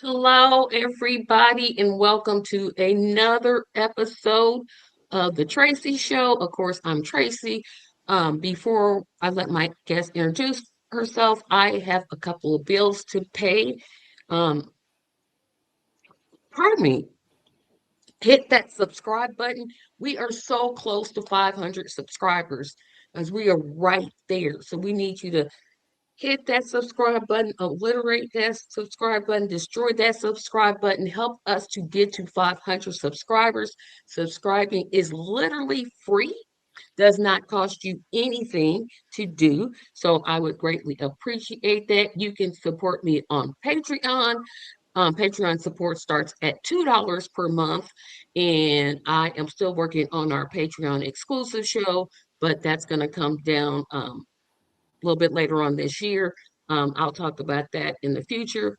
Hello, everybody, and welcome to another episode of the Tracy Show. Of course, I'm Tracy. Before I let my guest introduce herself, I have a couple of bills to pay. Um, pardon me. Hit that subscribe button. We are so close to 500 subscribers, as we are right there. So we need you to hit that subscribe button, obliterate that subscribe button, destroy that subscribe button, help us to get to 500 subscribers. Subscribing is literally free, does not cost you anything to do. So I would greatly appreciate that. You can support me on Patreon. Patreon support starts at $2 per month, and I am still working on our Patreon exclusive show, but that's going to come down a little bit later on this year. I'll talk about that in the future.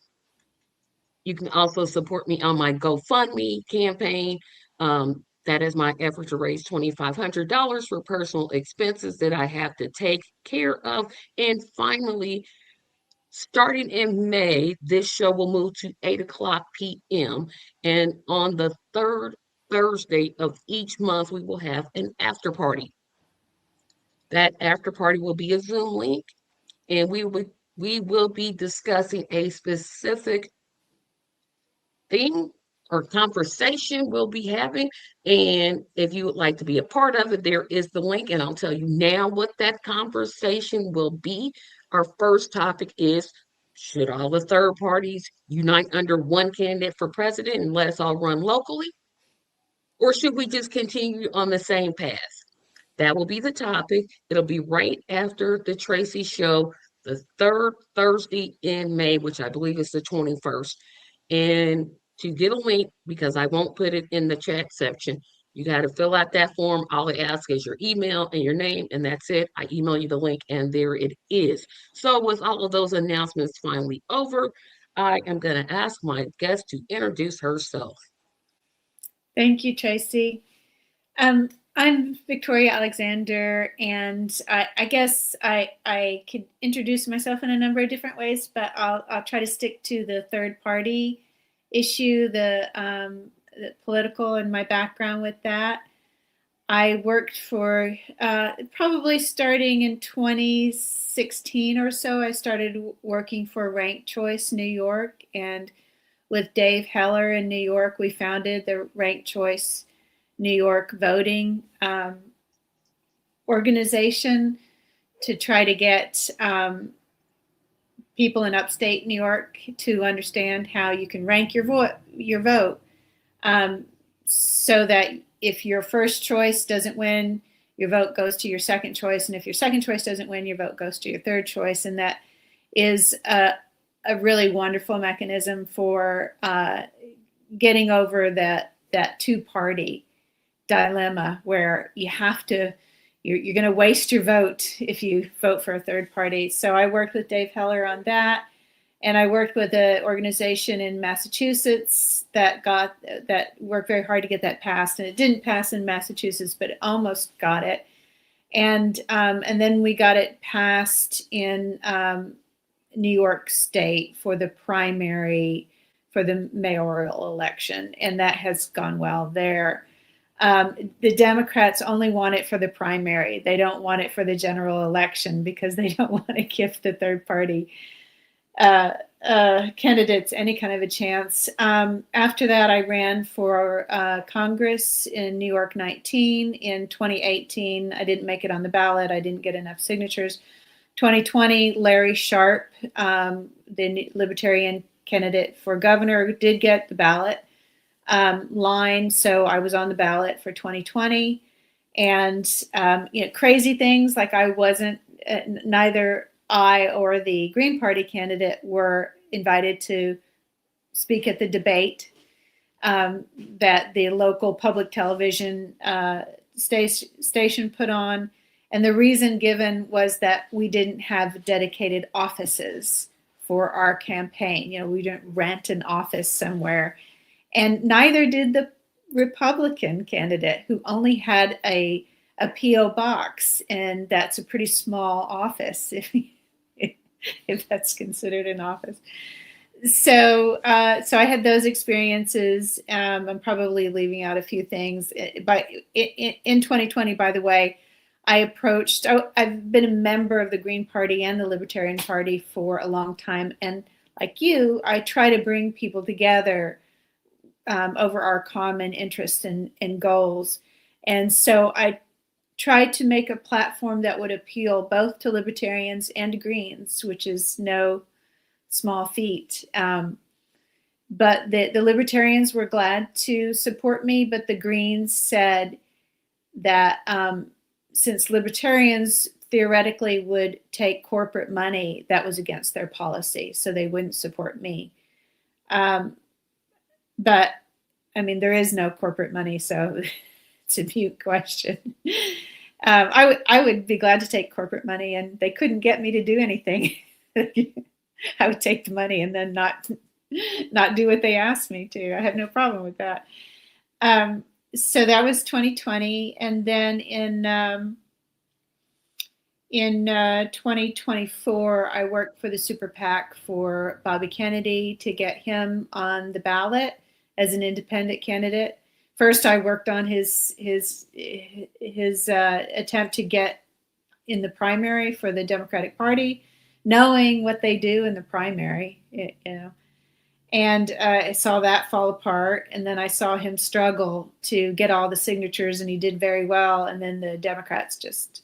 You can also support me on my GoFundMe campaign. That is my effort to raise $2,500 for personal expenses that I have to take care of. And finally, starting in May, this show will move to 8 o'clock p.m. And on the third Thursday of each month, we will have an after party. That after party will be a Zoom link, and we will be discussing a specific thing or conversation we'll be having. And if you would like to be a part of it, there is the link, and I'll tell you now what that conversation will be. Our first topic is, should all the third parties unite under one candidate for president and let us all run locally? Or should we just continue on the same path? That will be the topic. It'll be right after the Tracy show, the third Thursday in May, which I believe is the 21st. And to get a link, because I won't put it in the chat section, you got to fill out that form. All I ask is your email and your name, and that's it. I email you the link, and there it is. So, with all of those announcements finally over, I am going to ask my guest to introduce herself. Thank you, Tracy. Um, I'm Victoria Alexander, and I guess I could introduce myself in a number of different ways, but I'll try to stick to the third party issue, the political, and my background with that. I worked for probably starting in 2016 or so. I started working for Ranked Choice New York, and with Dave Heller in New York, we founded the Ranked Choice New York voting organization to try to get people in upstate New York to understand how you can rank your vote, so that if your first choice doesn't win, your vote goes to your second choice, and if your second choice doesn't win, your vote goes to your third choice, and that is a really wonderful mechanism for getting over that two-party dilemma where you're going to waste your vote if you vote for a third party. So I worked with Dave Heller on that, and I worked with an organization in Massachusetts that worked very hard to get that passed, and it didn't pass in Massachusetts, but it almost got it. And then we got it passed in New York State for the primary for the mayoral election, and that has gone well there. The Democrats only want it for the primary. They don't want it for the general election because they don't want to give the third party candidates any kind of a chance. After that, I ran for Congress in New York 19 in 2018. I didn't make it on the ballot. I didn't get enough signatures. 2020, Larry Sharp, the Libertarian candidate for governor, did get the ballot line, so I was on the ballot for 2020. And crazy things like I wasn't, neither I or the Green Party candidate were invited to speak at the debate that the local public television station put on. And the reason given was that we didn't have dedicated offices for our campaign. We didn't rent an office somewhere. And neither did the Republican candidate, who only had a P.O. box. And that's a pretty small office, if that's considered an office. So I had those experiences. I'm probably leaving out a few things. But in 2020, by the way, I've been a member of the Green Party and the Libertarian Party for a long time. And like you, I try to bring people together over our common interests and goals. And so I tried to make a platform that would appeal both to libertarians and Greens, which is no small feat. But the libertarians were glad to support me, but the Greens said that since libertarians theoretically would take corporate money, that was against their policy, so they wouldn't support me. But I mean, there is no corporate money, so it's a mute question. I would be glad to take corporate money, and they couldn't get me to do anything. I would take the money and then not do what they asked me to. I have no problem with that. So that was 2020, and then in 2024, I worked for the Super PAC for Bobby Kennedy to get him on the ballot as an independent candidate. First, I worked on his attempt to get in the primary for the Democratic Party, knowing what they do in the primary, and I saw that fall apart. And then I saw him struggle to get all the signatures, and he did very well. And then the Democrats just,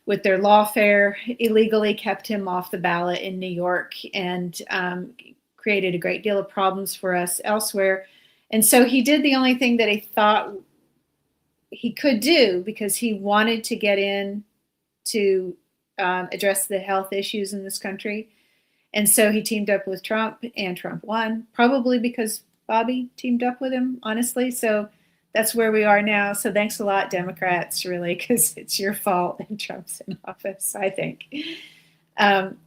with their lawfare, illegally kept him off the ballot in New York, and created a great deal of problems for us elsewhere. And so he did the only thing that he thought he could do, because he wanted to get in to address the health issues in this country. And so he teamed up with Trump, and Trump won, probably because Bobby teamed up with him, honestly. So that's where we are now. So thanks a lot, Democrats, really, because it's your fault and Trump's in office, I think.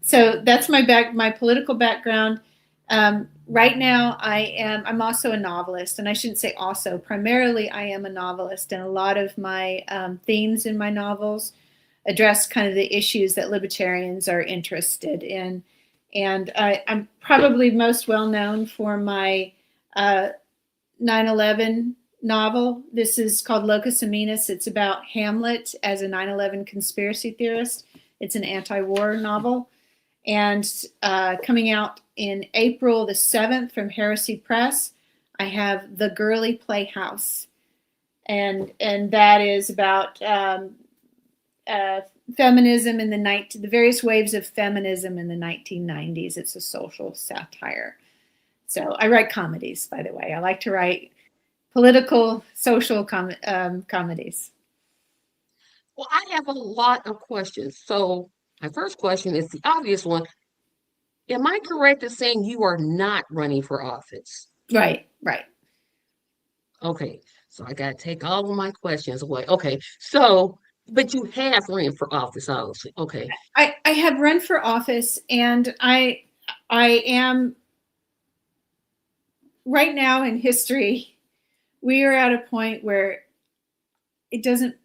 So that's my political background. Right now, I'm also a novelist, and I shouldn't say also. Primarily, I am a novelist, and a lot of my themes in my novels address kind of the issues that libertarians are interested in. And I'm probably most well known for my 9/11 novel. This is called Locus Aminus. It's about Hamlet as a 9/11 conspiracy theorist. It's an anti-war novel. And coming out in April the 7th from Heresy Press, I have The Girly Playhouse. And that is about feminism in the various waves of feminism in the 1990s. It's a social satire. So I write comedies, by the way. I like to write political, social comedies. Well, I have a lot of questions. So my first question is the obvious one. Am I correct in saying you are not running for office? Right. Okay, so I got to take all of my questions away. Okay, so, but you have ran for office, obviously. Okay. I have run for office, and I am right now in history. We are at a point where it doesn't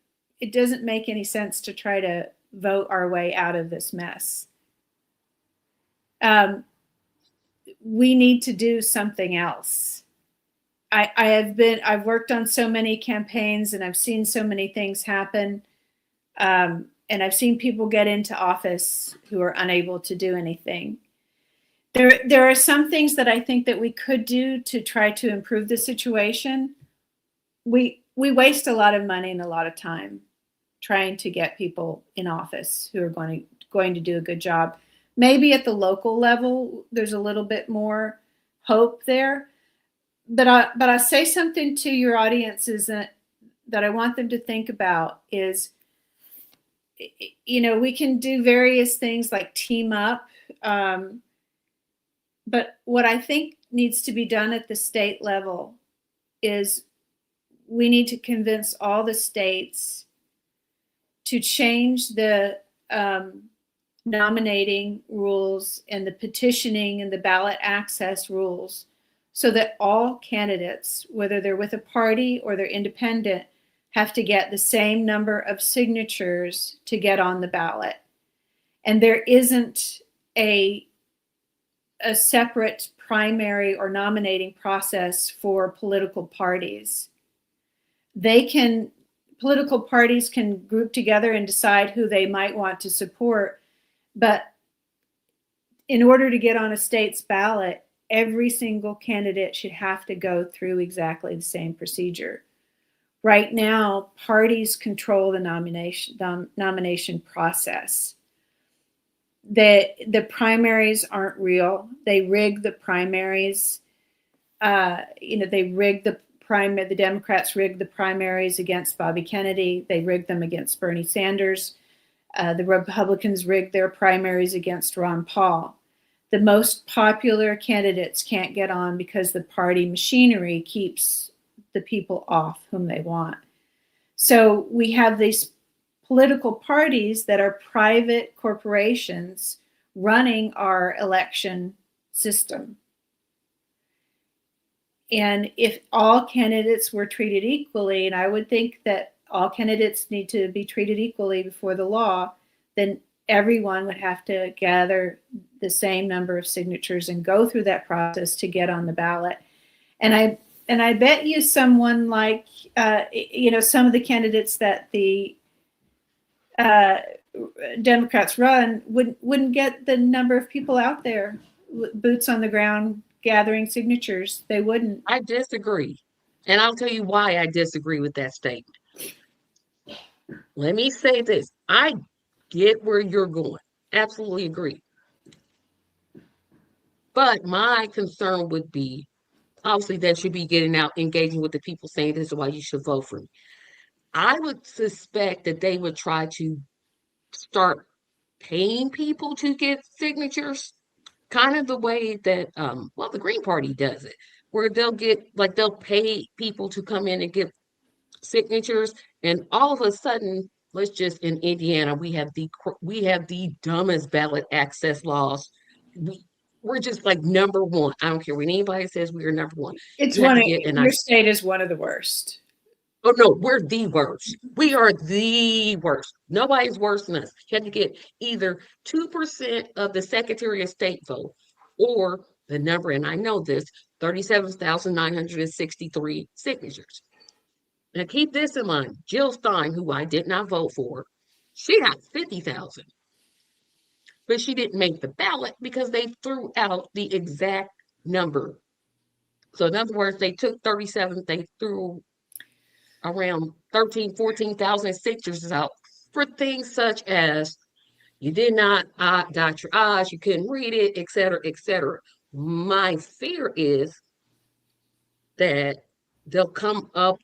make any sense to try to vote our way out of this mess. We need to do something else. I've worked on so many campaigns, and I've seen so many things happen. And I've seen people get into office who are unable to do anything. There are some things that I think that we could do to try to improve the situation. We waste a lot of money and a lot of time trying to get people in office who are going to do a good job. Maybe at the local level, there's a little bit more hope there. But I say something to your audiences that I want them to think about is, we can do various things like team up. But what I think needs to be done at the state level is we need to convince all the states to change the nominating rules and the petitioning and the ballot access rules, so that all candidates, whether they're with a party or they're independent, have to get the same number of signatures to get on the ballot. And there isn't a a separate primary or nominating process for political parties. Political parties can group together and decide who they might want to support, but in order to get on a state's ballot, every single candidate should have to go through exactly the same procedure. Right now, parties control the nomination process. The primaries aren't real. They rig the primaries. They rigged the Democrats rigged the primaries against Bobby Kennedy. They rigged them against Bernie Sanders. The Republicans rigged their primaries against Ron Paul. The most popular candidates can't get on because the party machinery keeps the people off whom they want. So we have these political parties that are private corporations running our election system. And if all candidates were treated equally, and I would think that all candidates need to be treated equally before the law, then everyone would have to gather the same number of signatures and go through that process to get on the ballot. And I bet you someone like some of the candidates that the Democrats run wouldn't get the number of people out there, boots on the ground, gathering signatures. They wouldn't. I disagree. And I'll tell you why I disagree with that statement. Let me say this. I get where you're going. Absolutely agree. But my concern would be, obviously, that should be getting out, engaging with the people, saying this is why you should vote for me. I would suspect that they would try to start paying people to get signatures, kind of the way that the Green Party does it, where they'll pay people to come in and get signatures, and all of a sudden, let's just in Indiana, we have the dumbest ballot access laws. We're just like number one. I don't care what anybody says, we are number one. You have to get an Your state is one of the worst. Oh no, we're the worst. We are the worst. Nobody's worse than us. You have to get either 2% of the Secretary of State vote or the number, and I know this, 37,963 signatures. Now keep this in mind. Jill Stein, who I did not vote for, she got 50,000. But she didn't make the ballot because they threw out the exact number. So in other words, they took 37, they threw around 13, 14,000 signatures out for things such as you did not dot your I's, you couldn't read it, et cetera, et cetera. My fear is that they'll come up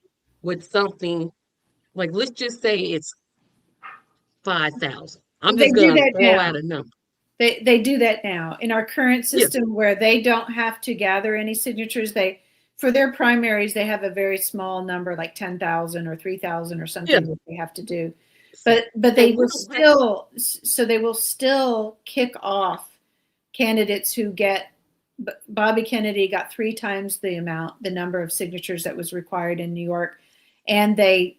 with something like, let's just say it's 5,000. I'm They just do going to that throw now. out a number. They do that now. In our current Yeah, system where they don't have to gather any signatures, for their primaries, they have a very small number, like 10,000 or 3,000 or yeah. something that they have to do. But So they will we don't have, still kick off candidates who get. Bobby Kennedy got 3 times the number of signatures that was required in New York, and they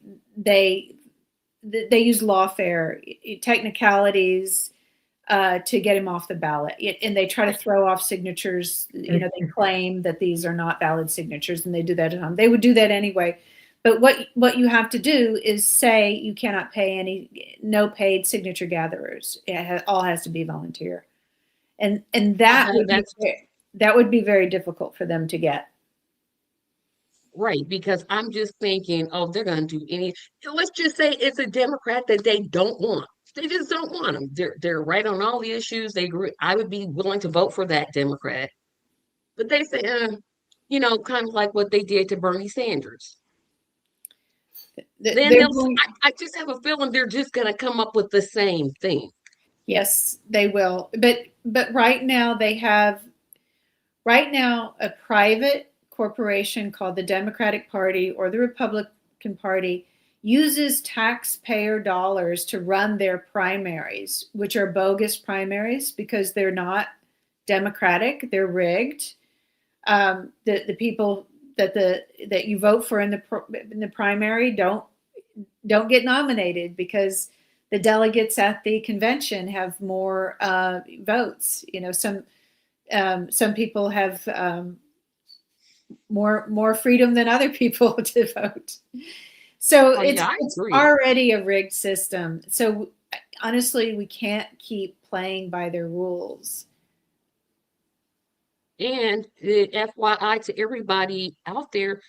use lawfare technicalities to get him off the ballot, and they try to throw off signatures. They claim that these are not valid signatures, and they do that at home. They would do that anyway. But what you have to do is say you cannot pay no paid signature gatherers. It all has to be volunteer, and that that's would be very difficult for them to get. right, because I'm just thinking, oh, they're going to do any. Let's just say it's a Democrat that they don't want. They just don't want them. They're right on all the issues. They agree. I would be willing to vote for that Democrat, but they say, kind of like what they did to Bernie Sanders. Then They're going. I just have a feeling they're just going to come up with the same thing. Yes, they will. But right now a private corporation called the Democratic Party or the Republican Party uses taxpayer dollars to run their primaries, which are bogus primaries because they're not democratic, they're rigged. The people that you vote for in the primary don't get nominated because the delegates at the convention have more votes. Some people have more freedom than other people to vote. So Oh yeah, I it's agree. already a rigged system. So honestly, we can't keep playing by their rules. And FYI to everybody out there,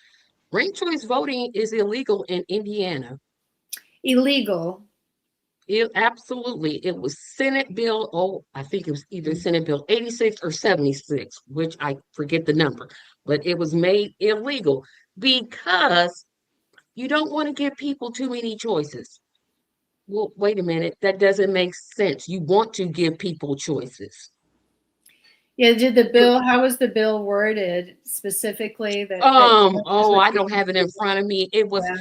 ranked choice voting is illegal in Indiana. Illegal. Absolutely. It was Senate Bill, oh, I think it was either Senate Bill 86 or 76, which I forget the number, but it was made illegal because you don't want to give people too many choices. Well, wait a minute. That doesn't make sense. You want to give people choices. Yeah, did the You're, bill, how was the bill worded specifically that choices oh, would I be don't have it in front of me. It was yeah.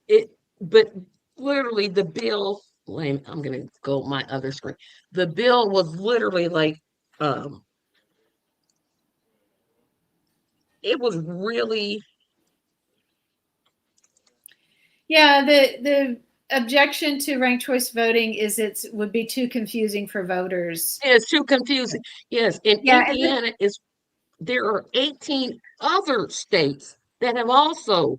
it, but literally the bill. Wait, I'm gonna go my other screen. The bill was literally like, um, it was really Yeah, the objection to ranked choice voting is it would be too confusing for voters. it's too confusing. Yes, in Yeah, and Indiana is there are 18 other states that have also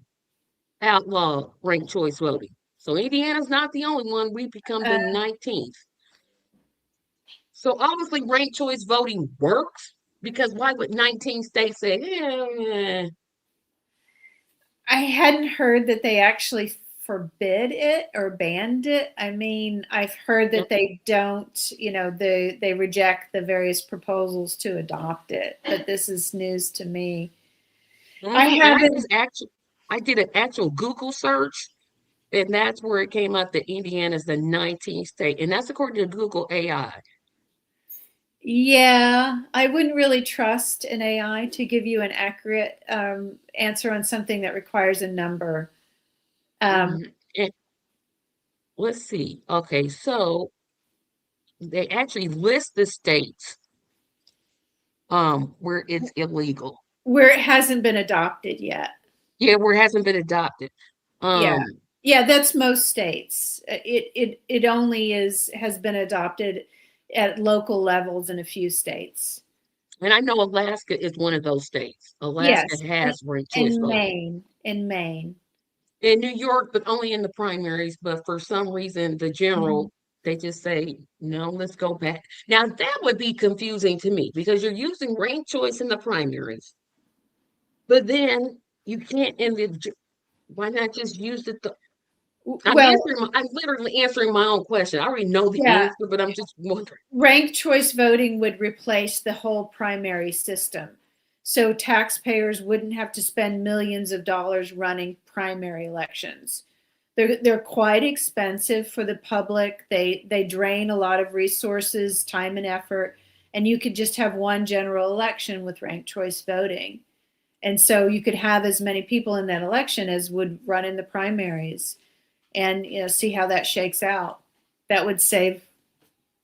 outlawed ranked choice voting. So Indiana's not the only one. We become the 19th. So obviously ranked choice voting works because why would 19 states say, I hadn't heard that they actually forbid it or banned it. I mean, I've heard eh, that they don't, they reject the various proposals to adopt it, but this is news to me. I and I haven't just actually I did an actual Google search, and that's where it came up that Indiana is the 19th state, and that's according to Google AI. Yeah, I wouldn't really trust an AI to give you an accurate answer on something that requires a number. Um, And let's see. Okay, so they actually list the states where it's illegal. where it hasn't been adopted yet. Yeah, where it hasn't been adopted. Yeah. Um, Yeah, that's most states. It only has been adopted at local levels in a few states. and I know Alaska is one of those states. Alaska Yes, has ranked choice in voting. Maine, in Maine. In New York, but only in the primaries. But for some reason, the Mhm. general, they just say, no, let's go back. Now, that would be confusing to me because you're using ranked choice in the primaries, but then you can't in the, why not just use it? Well, I'm literally answering my own question. I already know the yeah, answer, but I'm just wondering. ranked choice voting would replace the whole primary system. So taxpayers wouldn't have to spend millions of dollars running primary elections. They're quite expensive for the public. They drain a lot of resources, time and effort, and you could just have one general election with ranked choice voting. And so you could have as many people in that election as would run in the primaries and see how that shakes out. That would save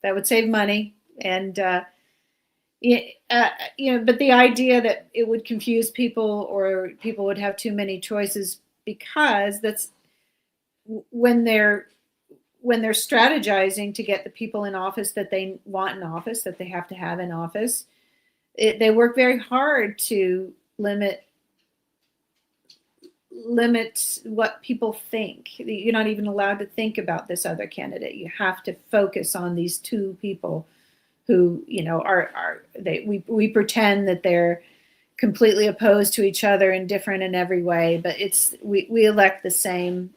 that would save money and but the idea that it would confuse people or people would have too many choices because that's when they're when they're strategizing to get the people in office that they want in office, that they have to have in office, they work very hard to limit what people think. You're not even allowed to think about this other candidate. You have to focus on these two people who are they we pretend that they're completely opposed to each other and different in every way, but it's we elect the same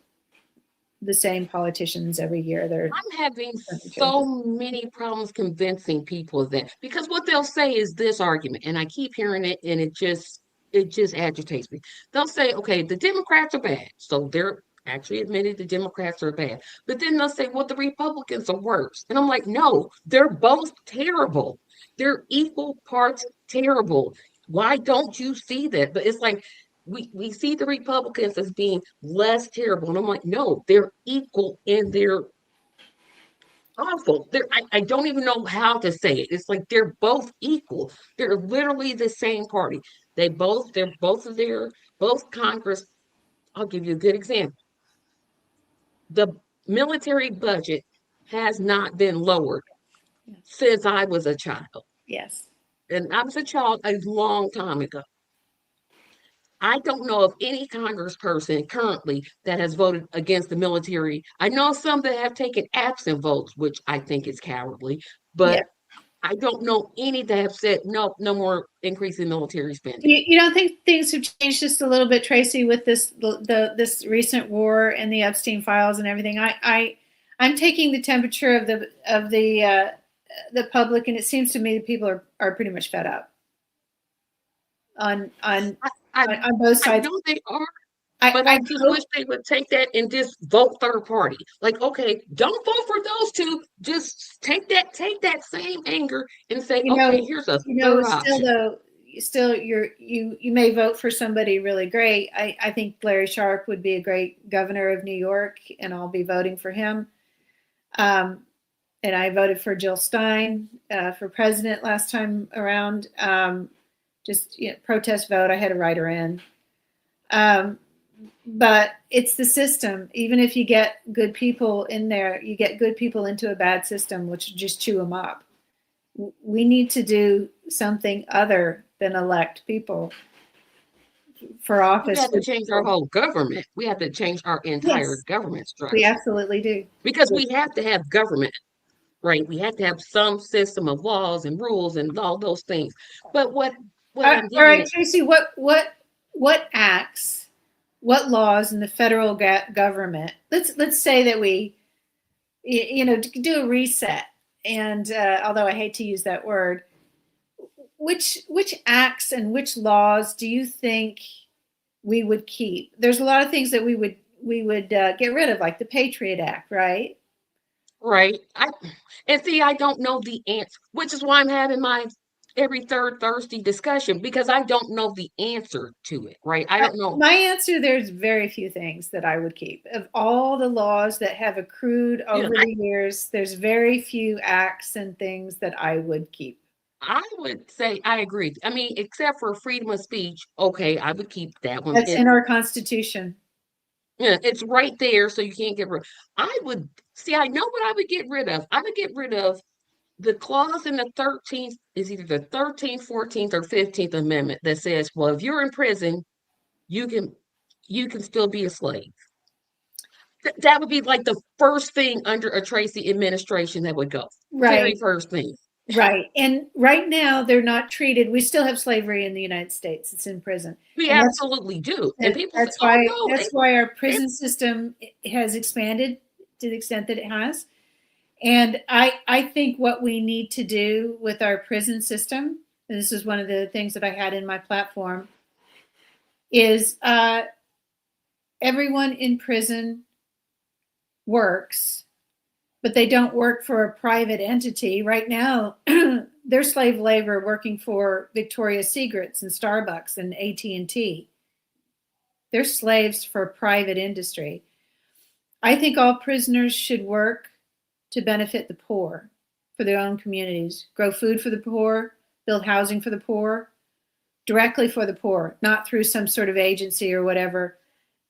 politicians every year. They're I'm having changes. so many problems convincing people of that because what they'll say is this argument, and I keep hearing it, and it just agitates me. They'll say, okay, the Democrats are bad, so they're actually admitted the Democrats are bad, but then they'll say, well, the Republicans are worse, and I'm like, no, they're both terrible. They're equal parts terrible. Why don't you see that? But it's like we see the Republicans as being less terrible. And I'm like, no, they're equal in their awful. I don't even know how to say it. It's like they're both equal. They're literally the same party. They're both of their both Congress. I'll give you a good example. The military budget has not been lowered Yes. since I was a child. Yes. and I was a child a long time ago. I don't know of any congressperson currently that has voted against the military. I know some that have taken absent votes, which I think is cowardly, Yeah. but I don't know any that have said no, no more increase in military spending. You don't think things have changed just a little bit, Tracy, with this recent war and the Epstein files and everything? I'm taking the temperature of the public, and it seems to me that people are pretty much fed up on on I, I, on both I sides. know they are, but I I just wish hope, they would take that and just vote third party. Like, okay, don't vote for those two. Just take that same anger and say, you okay, know, here's a third still option. though, still you may vote for somebody really great. I think Larry Sharp would be a great governor of New York, and I'll be voting for him. Um, and I voted for Jill Stein for president last time around. Just protest vote. I had to write her in. Um, but it's the system. Even if you get good people in there, you get good people into a bad system, which just chew them up. We need to do something other than elect people for We office have to for change our people. whole government. We have to change our entire Yes, government we structure absolutely do. because we have to have government, right? We have to have some system of laws and rules and all those things. But what I'm All getting right, at, Tracy, what acts, what laws in the federal government? Let's say that we, do a reset. And although I hate to use that word, which acts and which laws do you think we would keep? There's a lot of things that we would get rid of, like the Patriot Act, right? right? And see, I don't know the answer, which is why I'm having my every third Thursday discussion because I don't know the answer to it, right? I don't know. My answer, there's very few things that I would keep. Of all the laws that have accrued Yeah, over the years, there's very few acts and things that I would keep. I would say I agree. I mean, except for freedom of speech, okay, I would keep that one. That's in our Constitution. Yeah, it's right there, so you can't get rid. I would see. I know what I would get rid of. I would get rid of the clause in the 13th is either the 13th, 14th, or 15th Amendment that says, well, if you're in prison, you can you can still be a slave. That would be like the first thing under a Tracy administration that would go. Very Right, first thing. right. And right now, they're not treated. We still have slavery in the United States. It's in prison, We and that's absolutely do. And and people say, that's oh why no, that's why our they prison system has expanded to the extent that it has. And I think what we need to do with our prison system, and this is one of the things that I had in my platform, is everyone in prison works, but they don't work for a private entity. Right now, they're slave labor working for Victoria's Secrets and Starbucks and AT&T. They're slaves for private industry. I think all prisoners should work to benefit the poor for their own communities, grow food for the poor, build housing for the poor, directly for the poor, not through some sort of agency or whatever.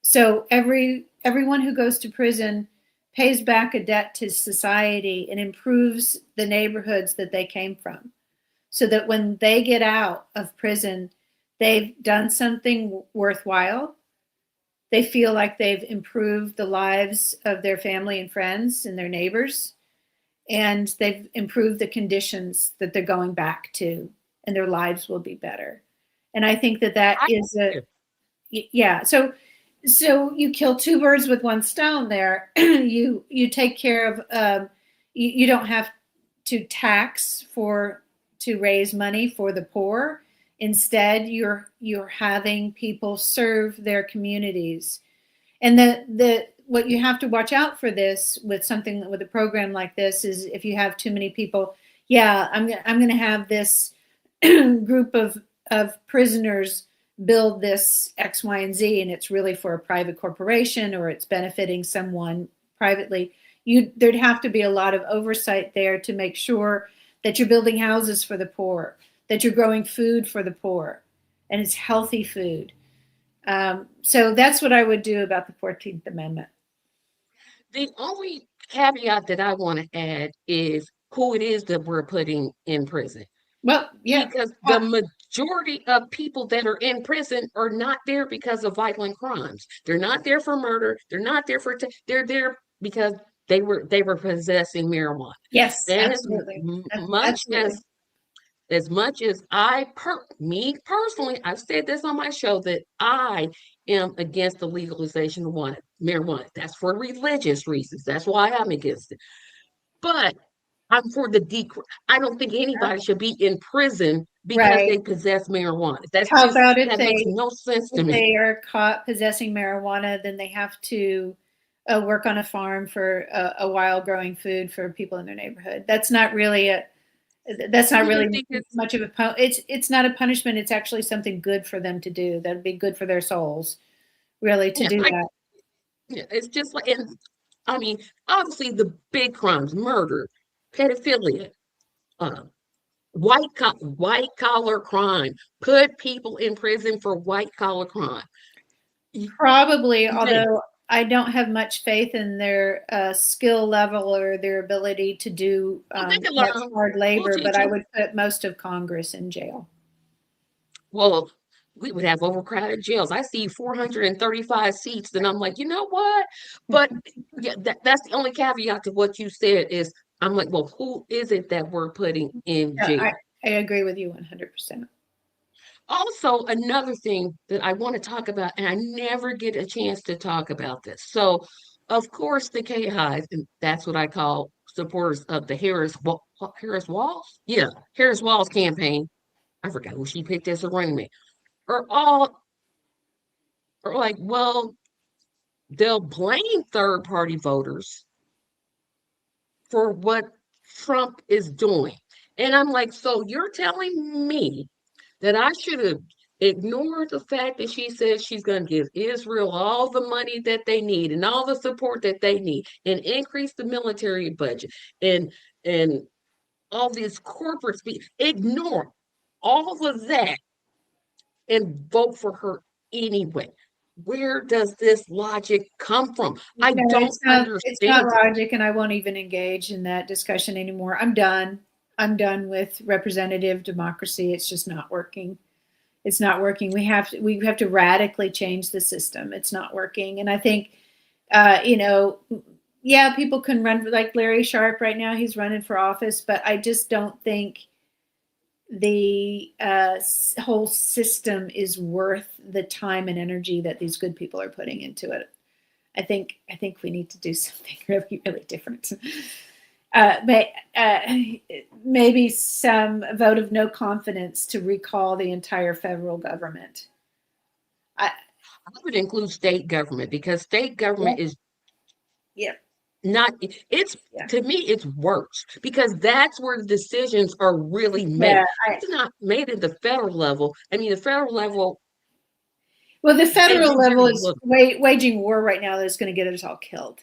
So everyone who goes to prison pays back a debt to society and improves the neighborhoods that they came from, so that when they get out of prison, they've done something worthwhile. They feel like they've improved the lives of their family and friends and their neighbors, and they've improved the conditions that they're going back to, and their lives will be better. And I think that that I is a, yeah. So you kill two birds with one stone there. You take care of, you don't have to tax for to raise money for the poor. Instead, you're having people serve their communities. And the what you have to watch out for this with something with a program like this is if you have too many people. Yeah, I'm going to have this group of prisoners build this X, Y, and Z, and it's really for a private corporation or it's benefiting someone privately. There'd have to be a lot of oversight there to make sure that you're building houses for the poor, that you're growing food for the poor, and it's healthy food. So that's what I would do about the 14th Amendment. The only caveat that I want to add is who it is that we're putting in prison. Well, yeah. because the majority of people that are in prison are not there because of violent crimes. They're not there for murder. They're not there for they're there because they were possessing marijuana. Yes, And absolutely. much Absolutely. as much as me personally, I've said this on my show that I am against the legalization of marijuana. That's for religious reasons. That's why I'm against it. But I'm for the I don't think anybody should be in prison because Right. they possess marijuana. How about That makes no sense to if me. they are caught possessing marijuana, then they have to work on a farm for a while growing food for people in their neighborhood. That's not You really don't think it's much of it's not a punishment. It's actually something good for them to do. That'd be good for their souls, really, to yeah, do like that. yeah, it's just like and I mean, obviously the big crimes, murder, pedophilia, uh, white collar crime, put people in prison for white collar crime. You, Probably, you think, although I don't have much faith in their skill level or their ability to do well, they can much learn. hard We'll labor, but teach I them. would put most of Congress in jail. Well, we would have overcrowded jails. I see 435 seats, and I'm like, you know what? But yeah, that's the only caveat to what you said is I'm like, well, who is it that we're putting in Yeah, jail? I agree with you 100%. Also, another thing that I want to talk about, and I never get a chance to talk about this. So, of course, the K-Hives, and that's what I call supporters of the Harris Walls, yeah, Harris Walls campaign. I forgot who she picked as a running mate. Are all are like, well, they'll blame third party voters for what Trump is doing. And I'm like, so you're telling me that I should have ignored the fact that she says she's going to give Israel all the money that they need and all the support that they need and increase the military budget and all these corporate speak, ignore all of that and vote for her anyway. Where does this logic come from? I No, don't it's not understand it. logic, and I won't even engage in that discussion anymore. I'm done. I'm done with representative democracy. It's just not working. It's not working. We have to radically change the system. It's not working, and I think, you know, yeah, people can run like Larry Sharp right now. He's running for office, but I just don't think the whole system is worth the time and energy that these good people are putting into it. I think we need to do something really really different. But maybe some vote of no confidence to recall the entire federal government. I, I would include state government because state yeah, government is yeah, not, it's yeah, to me, it's worse because that's where the decisions are really made. yeah. It's not made at the federal level. I mean, the federal level, Well, the they federal do level very is little. waging war right now that's going to get us all killed.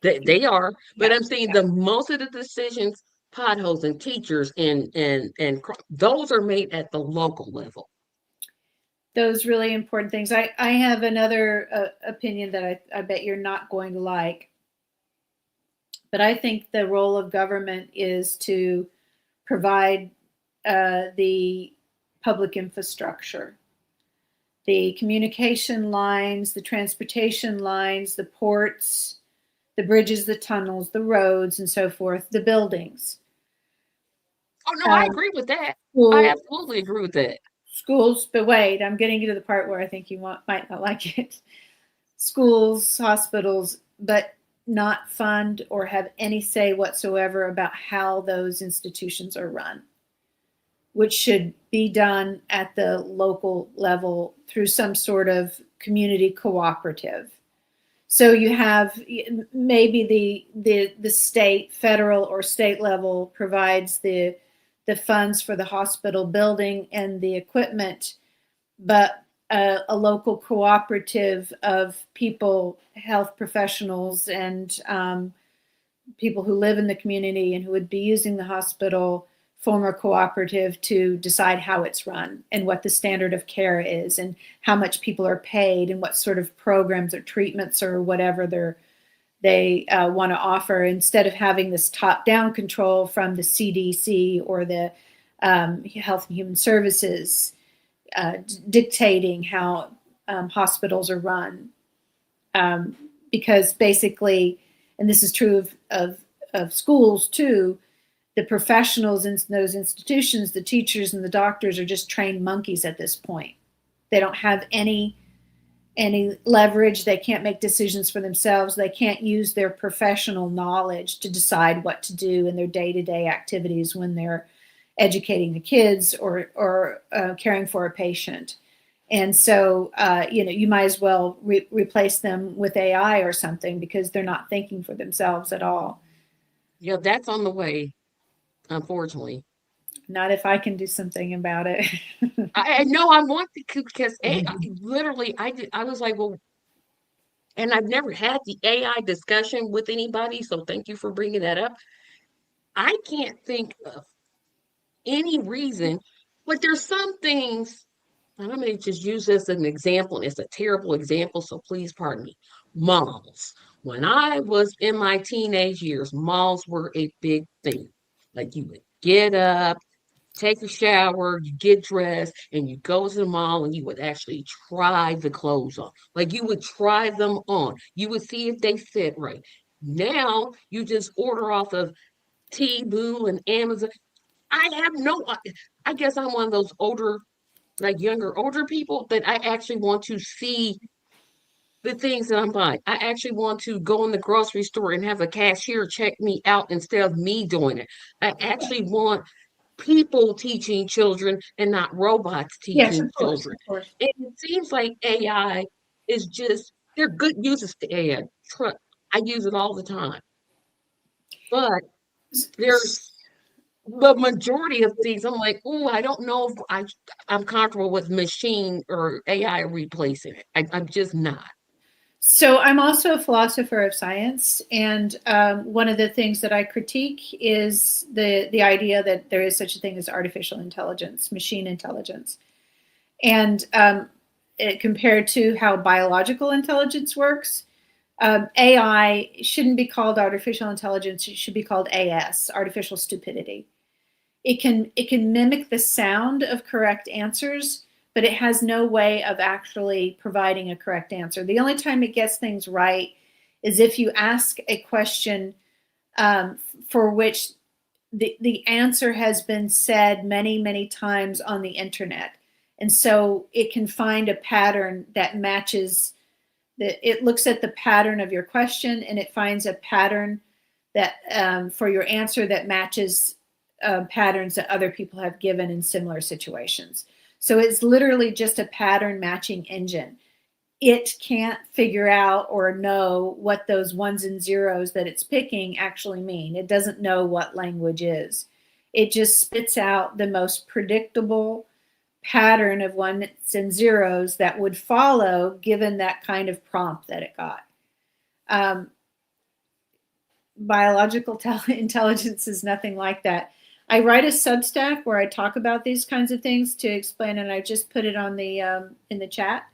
They are, but Yeah, I'm saying the most of the decisions, potholes and teachers those are made at the local level. those really important things. I have another opinion that I bet you're not going to like, but I think the role of government is to provide the public infrastructure, the communication lines, the transportation lines, the ports, the bridges, the tunnels, the roads, and so forth, the buildings. Oh no, I Um, agree with that. I school, absolutely agree with that. schools, but wait, I'm getting you to the part where I think you might not like it. Schools, hospitals, but not fund or have any say whatsoever about how those institutions are run, which should be done at the local level through some sort of community cooperative. So you have maybe the state, federal or state level provides the funds for the hospital building and the equipment, but a local cooperative of people, health professionals, and people who live in the community and who would be using the hospital form a cooperative to decide how it's run and what the standard of care is and how much people are paid and what sort of programs or treatments or whatever they want to offer, instead of having this top-down control from the CDC or the Health and Human Services, dictating how hospitals are run. Because basically, and this is true of schools too, the professionals in those institutions, the teachers and the doctors, are just trained monkeys at this point. They don't have any leverage. They can't make decisions for themselves. They can't use their professional knowledge to decide what to do in their day-to-day activities when they're educating the kids or caring for a patient. And so, you might as well replace them with AI or something, because they're not thinking for themselves at all. Yeah, that's on the way, unfortunately. Not if I can do something about it. I know I want to, because literally I was like, well, and I've never had the AI discussion with anybody, so thank you for bringing that up. I can't think of any reason, but there's some things, and I'm going to just use this as an example, and it's a terrible example, so please pardon me. Malls. When I was in my teenage years, malls were a big thing. Like, you would get up, take a shower, you get dressed, and you go to the mall and you would actually try the clothes on. Like, you would try them on. You would see if they fit right. Now you just order off of Temu and Amazon. I have no, I guess I'm one of those older, like older people, that I actually want to see the things that I'm buying. I actually want to go in the grocery store and have a cashier check me out instead of me doing it. I actually want people teaching children and not robots Yes, teaching of course, children. of course. And it seems like AI is just, they're good uses to AI. I use it all the time. But there's the majority of things, I'm like, oh, I don't know if I'm comfortable with machine or AI replacing it. I'm just not. So I'm also a philosopher of science, and one of the things that I critique is the idea that there is such a thing as artificial intelligence, machine intelligence, and compared to how biological intelligence works. AI shouldn't be called artificial intelligence. It should be called AS, artificial stupidity. It can mimic the sound of correct answers, but it has no way of actually providing a correct answer. The only time it gets things right is if you ask a question for which the answer has been said many, many times on the internet. And so it can find a pattern that matches it looks at the pattern of your question, and it finds a pattern that for your answer that matches patterns that other people have given in similar situations. So it's literally just a pattern matching engine. It can't figure out or know what those ones and zeros that it's picking actually mean. It doesn't know what language is. It just spits out the most predictable pattern of ones and zeros that would follow given that kind of prompt that it got. Um, biological intelligence is nothing like that. I write a Substack where I talk about these kinds of things to explain, and I just put it on the in the chat.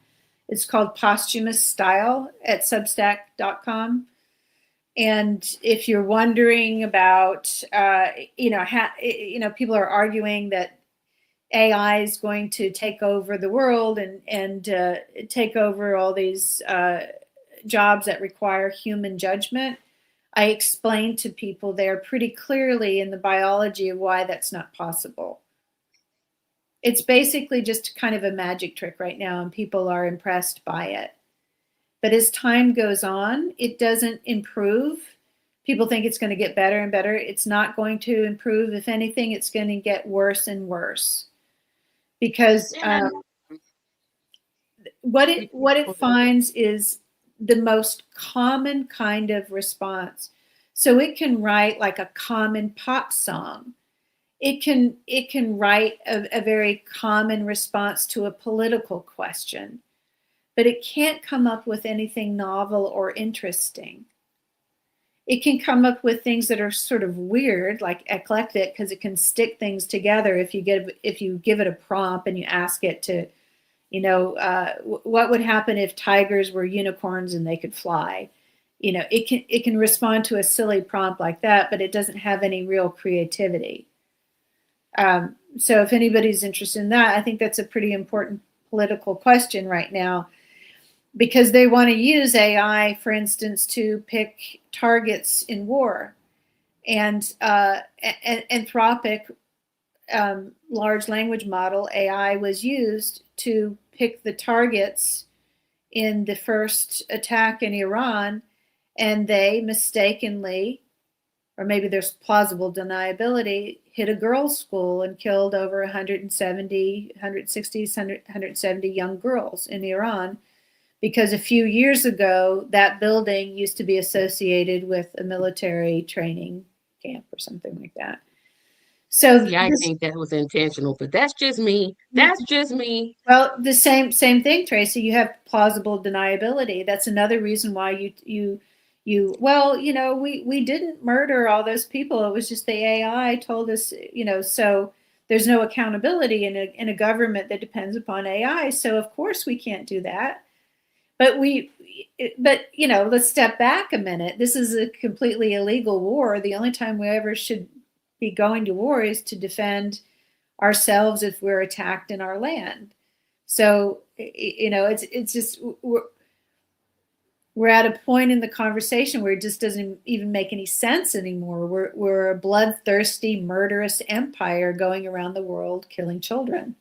It's called Posthumous Style at Substack.com. And if you're wondering about, people are arguing that AI is going to take over the world and take over all these jobs that require human judgment. I explained to people there pretty clearly in the biology of why that's not possible. It's basically just kind of a magic trick right now, and people are impressed by it. But as time goes on, it doesn't improve. People think it's going to get better and better. It's not going to improve. If anything, it's going to get worse and worse. Because what it finds is the most common kind of response. So it can write like a common pop song. It can write a very common response to a political question, but it can't come up with anything novel or interesting. It can come up with things that are sort of weird, like eclectic, because it can stick things together if you give it a prompt and you ask it to, what would happen if tigers were unicorns and they could fly? It can respond to a silly prompt like that, but it doesn't have any real creativity. So if anybody's interested in that, I think that's a pretty important political question right now, because they want to use AI, for instance, to pick targets in war. And Anthropic large language model AI was used to pick the targets in the first attack in Iran, and they mistakenly, or maybe there's plausible deniability, hit a girls' school and killed over 170, 160, 170 young girls in Iran, because a few years ago that building used to be associated with a military training camp or something like that. So See, I this, think that was intentional, but that's just me. That's just me. well, the same thing, Tracy. You have plausible deniability. That's another reason why you well, we didn't murder all those people. It was just the AI told us, so there's no accountability in a government that depends upon AI. So of course we can't do that. But let's step back a minute. This is a completely illegal war. The only time we ever should be going to war is to defend ourselves if we're attacked in our land. So it's just we're at a point in the conversation where it just doesn't even make any sense anymore. We're a bloodthirsty, murderous empire going around the world killing children.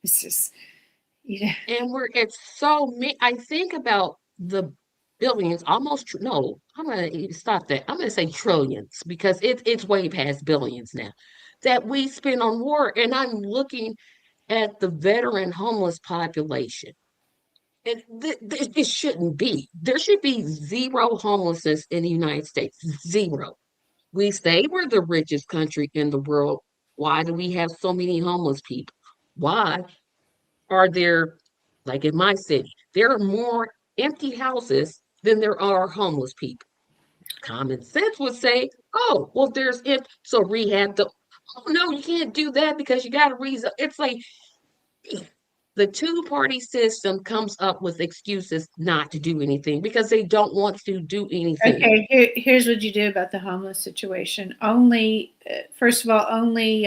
It's just, you know. And we're it's so me. I think about the billions, almost no, I'm gonna stop that. I'm gonna say trillions because it's way past billions now that we spend on war. And I'm looking at the veteran homeless population. And it shouldn't be. There should be zero homelessness in the United States. Zero. We say we're the richest country in the world. Why do we have so many homeless people? Why are there, like in my city, there are more empty houses than there are homeless people? Common sense would say, oh, well, there's it. So rehab the, oh, no, you can't do that because you got to reason. It's like the two-party system comes up with excuses not to do anything because they don't want to do anything. Okay, here's what you do about the homeless situation. First of all, only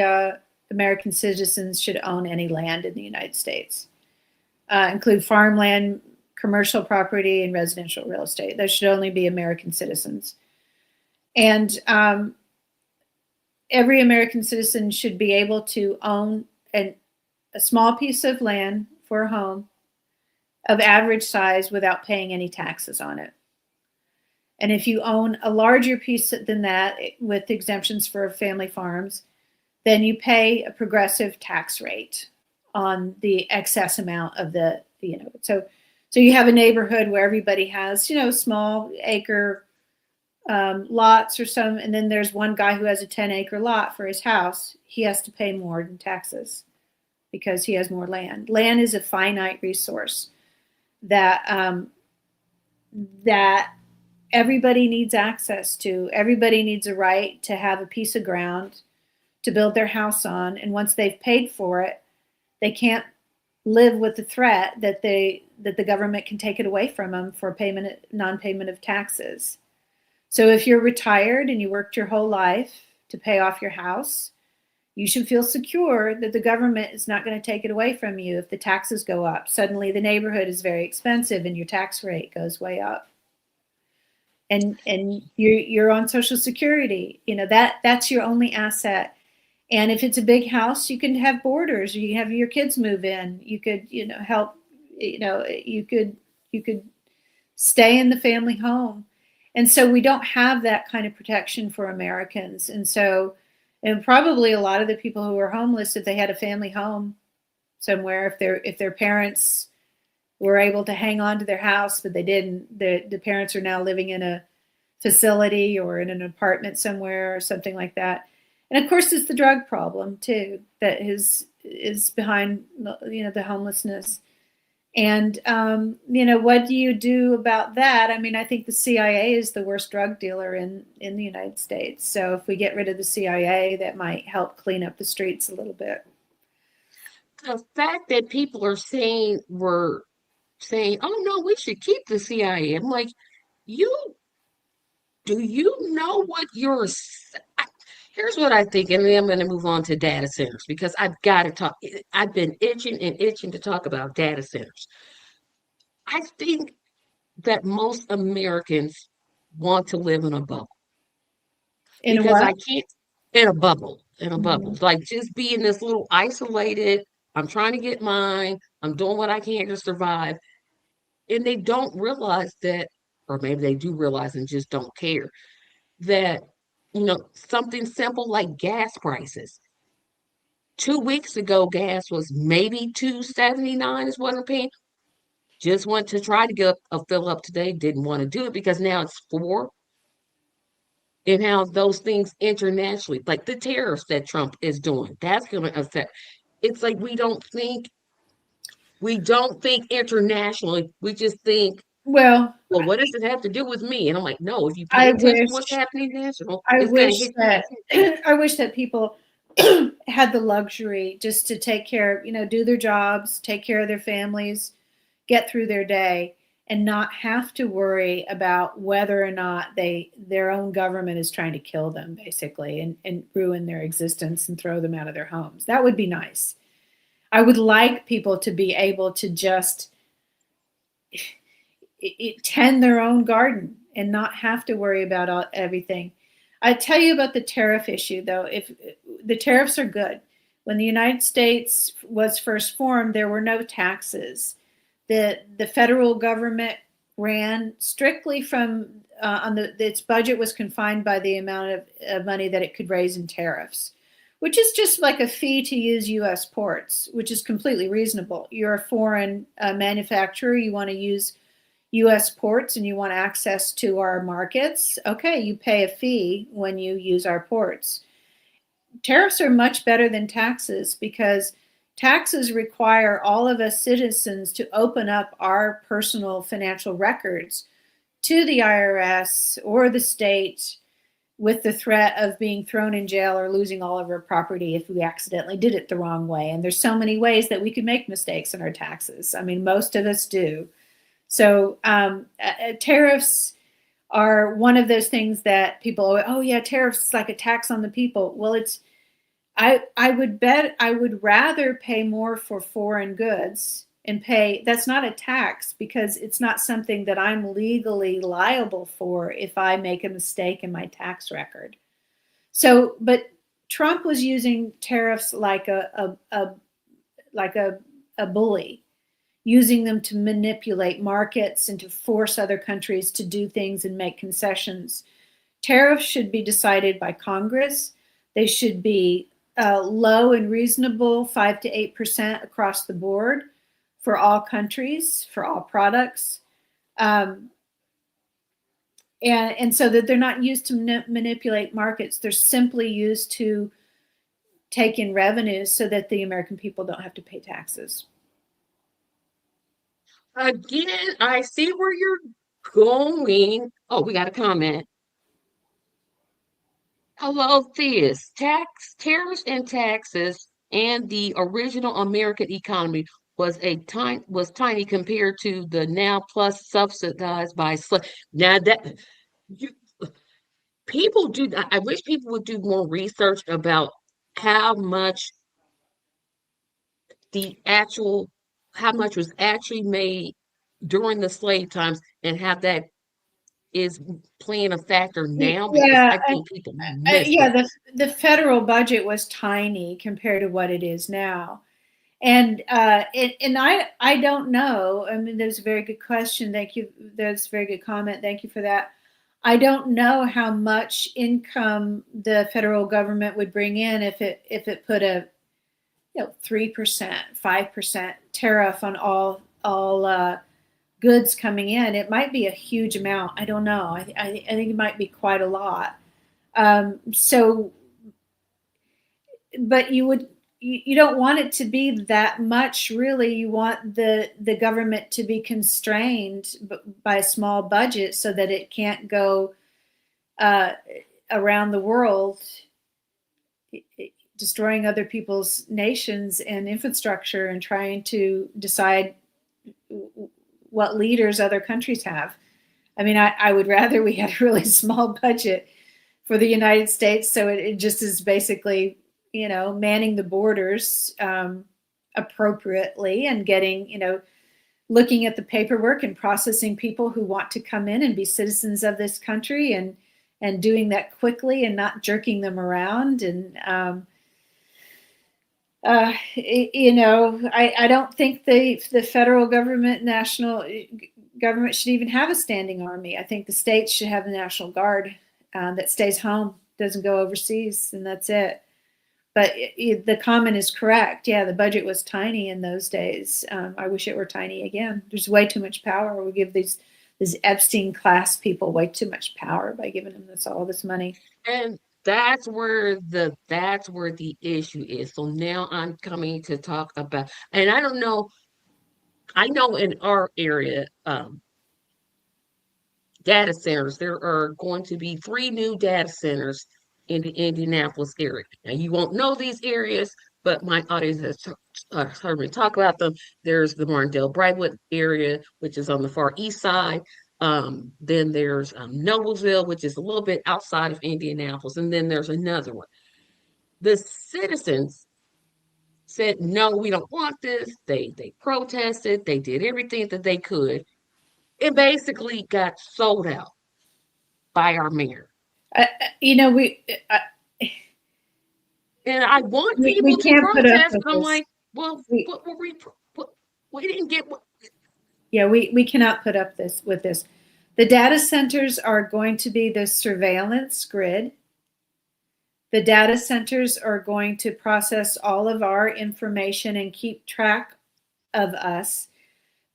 American citizens should own any land in the United States, include farmland, commercial property, and residential real estate. Those should only be American citizens. And every American citizen should be able to own a small piece of land for a home of average size without paying any taxes on it. And if you own a larger piece than that, with exemptions for family farms, then you pay a progressive tax rate on the excess amount of so you have a neighborhood where everybody has, small acre lots or some, and then there's one guy who has a 10-acre lot for his house. He has to pay more in taxes because he has more land. Land is a finite resource that everybody needs access to. Everybody needs a right to have a piece of ground to build their house on. And once they've paid for it, they can't live with the threat that the government can take it away from them for non-payment of taxes. So if you're retired and you worked your whole life to pay off your house, you should feel secure that the government is not going to take it away from you if the taxes go up. Suddenly the neighborhood is very expensive and your tax rate goes way up. And you're on Social Security. That's your only asset. And if it's a big house, you can have boarders. You can have your kids move in. You could, help. You could stay in the family home. And so we don't have that kind of protection for Americans. And probably a lot of the people who are homeless, if they had a family home somewhere, if their parents were able to hang on to their house, but they didn't, the parents are now living in a facility or in an apartment somewhere or something like that. And of course, it's the drug problem too that is behind the homelessness. And what do you do about that? I mean, I think the CIA is the worst drug dealer in the United States. So if we get rid of the CIA, that might help clean up the streets a little bit. The fact that people are saying were saying, "Oh no, we should keep the CIA." I'm like, you do you know what you're? Here's what I think, and then I'm going to move on to data centers because I've got to talk. I've been itching and itching to talk about data centers. I think that most Americans want to live in a bubble In a because what? I can't, in a bubble, Mhm. like just being this little isolated. I'm trying to get mine. I'm doing what I can to survive. And they don't realize that, or maybe they do realize and just don't care that, something simple like gas prices. 2 weeks ago, gas was maybe 2.79 is what I'm paying. Just went to try to get a fill up today. Didn't want to do it because now it's 4. And how those things internationally, like the tariffs that Trump is doing, that's going to affect. It's like we don't think internationally. We just think, Well, well, what does it have to do with me? And I'm like, no, if you pay I attention to what's wish happening national, I it's going to wish hit you that too. I wish that people had the luxury just to take care of, do their jobs, take care of their families, get through their day, and not have to worry about whether or not their own government is trying to kill them, basically, and ruin their existence and throw them out of their homes. That would be nice. I would like people to be able to just tend their own garden and not have to worry about everything. I tell you about the tariff issue, though. If the tariffs are good, when the United States was first formed, there were no taxes. The federal government ran strictly from its budget was confined by the amount of money that it could raise in tariffs, which is just like a fee to use U.S. ports, which is completely reasonable. You're a foreign manufacturer, you want to use US ports and you want access to our markets, okay, you pay a fee when you use our ports. Tariffs are much better than taxes because taxes require all of us citizens to open up our personal financial records to the IRS or the state with the threat of being thrown in jail or losing all of our property if we accidentally did it the wrong way. And there's so many ways that we could make mistakes in our taxes. I mean, most of us do. So tariffs are one of those things that people, oh yeah, tariffs is like a tax on the people. Well, I would bet I would rather pay more for foreign goods and pay. That's not a tax because it's not something that I'm legally liable for if I make a mistake in my tax record. So, but Trump was using tariffs like a bully, using them to manipulate markets and to force other countries to do things and make concessions. Tariffs should be decided by Congress. They should be low and reasonable, 5 to 8% across the board for all countries, for all products. And so that they're not used to manipulate markets. They're simply used to take in revenues so that the American people don't have to pay taxes. Again, I see where you're going. Oh, we got a comment. Hello, Theus. Tariffs and taxes and the original American economy was tiny compared to the now plus subsidized by now that you people do. I wish people would do more research about how much the actual how much was actually made during the slave times and how that is playing a factor now because Yeah, I think people miss yeah. that. The federal budget was tiny compared to what it is now, and I don't know. I mean, there's a very good question. Thank you. There's a very good comment. Thank you for that. I don't know how much income the federal government would bring in if it put a 3%, 5% tariff on all goods coming in. It might be a huge amount. I don't know. I think it might be quite a lot. So, but you don't want it to be that much, really. You want the government to be constrained by a small budget so that it can't go uh, around the world destroying other people's nations and infrastructure and trying to decide what leaders other countries have. I mean, I would rather we had a really small budget for the United States. So it just is basically, manning the borders appropriately and getting, looking at the paperwork and processing people who want to come in and be citizens of this country, and doing that quickly and not jerking them around. And I don't think the federal government, national government should even have a standing army. I think the states should have the National Guard that stays home, doesn't go overseas, and that's it. But the comment is correct. Yeah, the budget was tiny in those days. I wish it were tiny again. There's way too much power. We give these Epstein class people way too much power by giving them all this money. And that's where the issue is. So now I'm coming to talk about, and I don't know, I know in our area, data centers, there are going to be 3 new data centers in the Indianapolis area. Now you won't know these areas, but my audience has heard me talk about them. There's the Martindale Brightwood area, which is on the far east side. Then there's Noblesville, which is a little bit outside of Indianapolis, and then there's another one. The citizens said, no, we don't want this. They protested, they did everything that they could. It basically got sold out by our mayor. Uh, you know, we uh, And I want we people to can't put up protest, with but I'm this. like, well, We what were what, we didn't get what. Yeah, we cannot put up this with this. The data centers are going to be the surveillance grid. The data centers are going to process all of our information and keep track of us.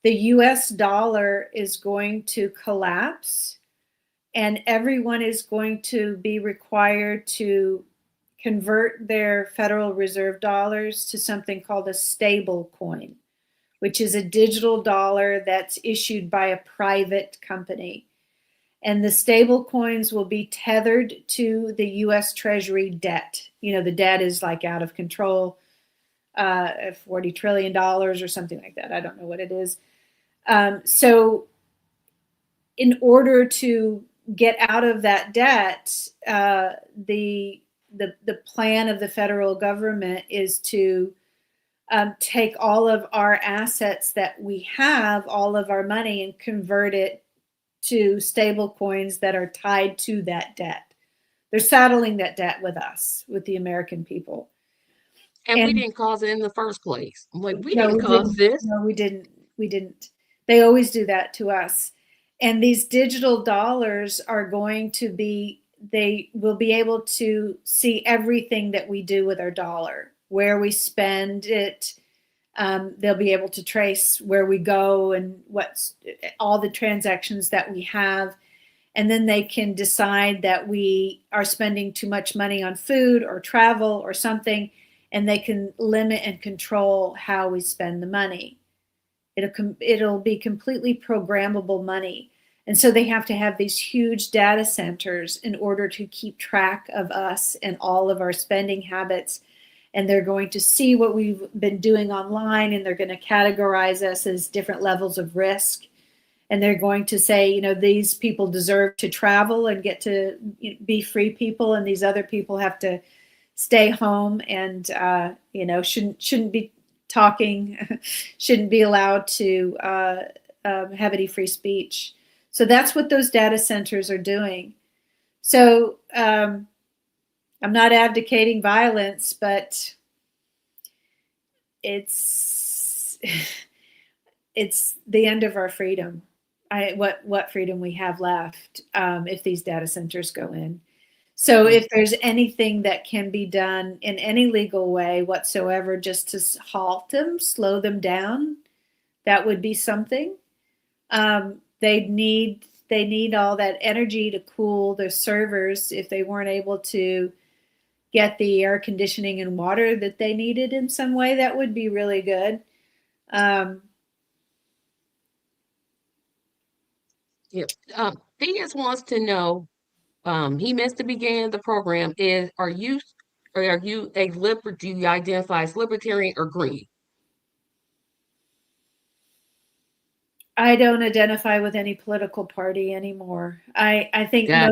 The US dollar is going to collapse, and everyone is going to be required to convert their Federal Reserve dollars to something called a stable coin, which is a digital dollar that's issued by a private company. And the stable coins will be tethered to the US Treasury debt. The debt is like out of control, $40 trillion or something like that. I don't know what it is. So, in order to get out of that debt, the plan of the federal government is to take all of our assets that we have, all of our money, and convert it to stable coins that are tied to that debt. They're saddling that debt with us, with the American people. And we And didn't cause it in the first place. I'm like, we no, didn't we cause didn't. this. No, we didn't. We didn't. They always do that to us. And these digital dollars are going to be, they will be able to see everything that we do with our dollar, where we spend it. They'll be able to trace where we go and what's all the transactions that we have. And then they can decide that we are spending too much money on food or travel or something, and they can limit and control how we spend the money. It'll be completely programmable money. And so they have to have these huge data centers in order to keep track of us and all of our spending habits. And they're going to see what we've been doing online, and they're going to categorize us as different levels of risk. And they're going to say, these people deserve to travel and get to be free people, and these other people have to stay home and shouldn't be talking, shouldn't be allowed to have any free speech. So that's what those data centers are doing. So I'm not advocating violence, but it's it's the end of our freedom. What freedom we have left if these data centers go in. So if there's anything that can be done in any legal way whatsoever, just to halt them, slow them down, that would be something. They need all that energy to cool their servers if they weren't able to get the air conditioning and water that they needed in some way. That would be really good. Yeah. He just wants to know. He missed the beginning of the program. Are you a liberal? Do you identify as libertarian or green? I don't identify with any political party anymore. I think Got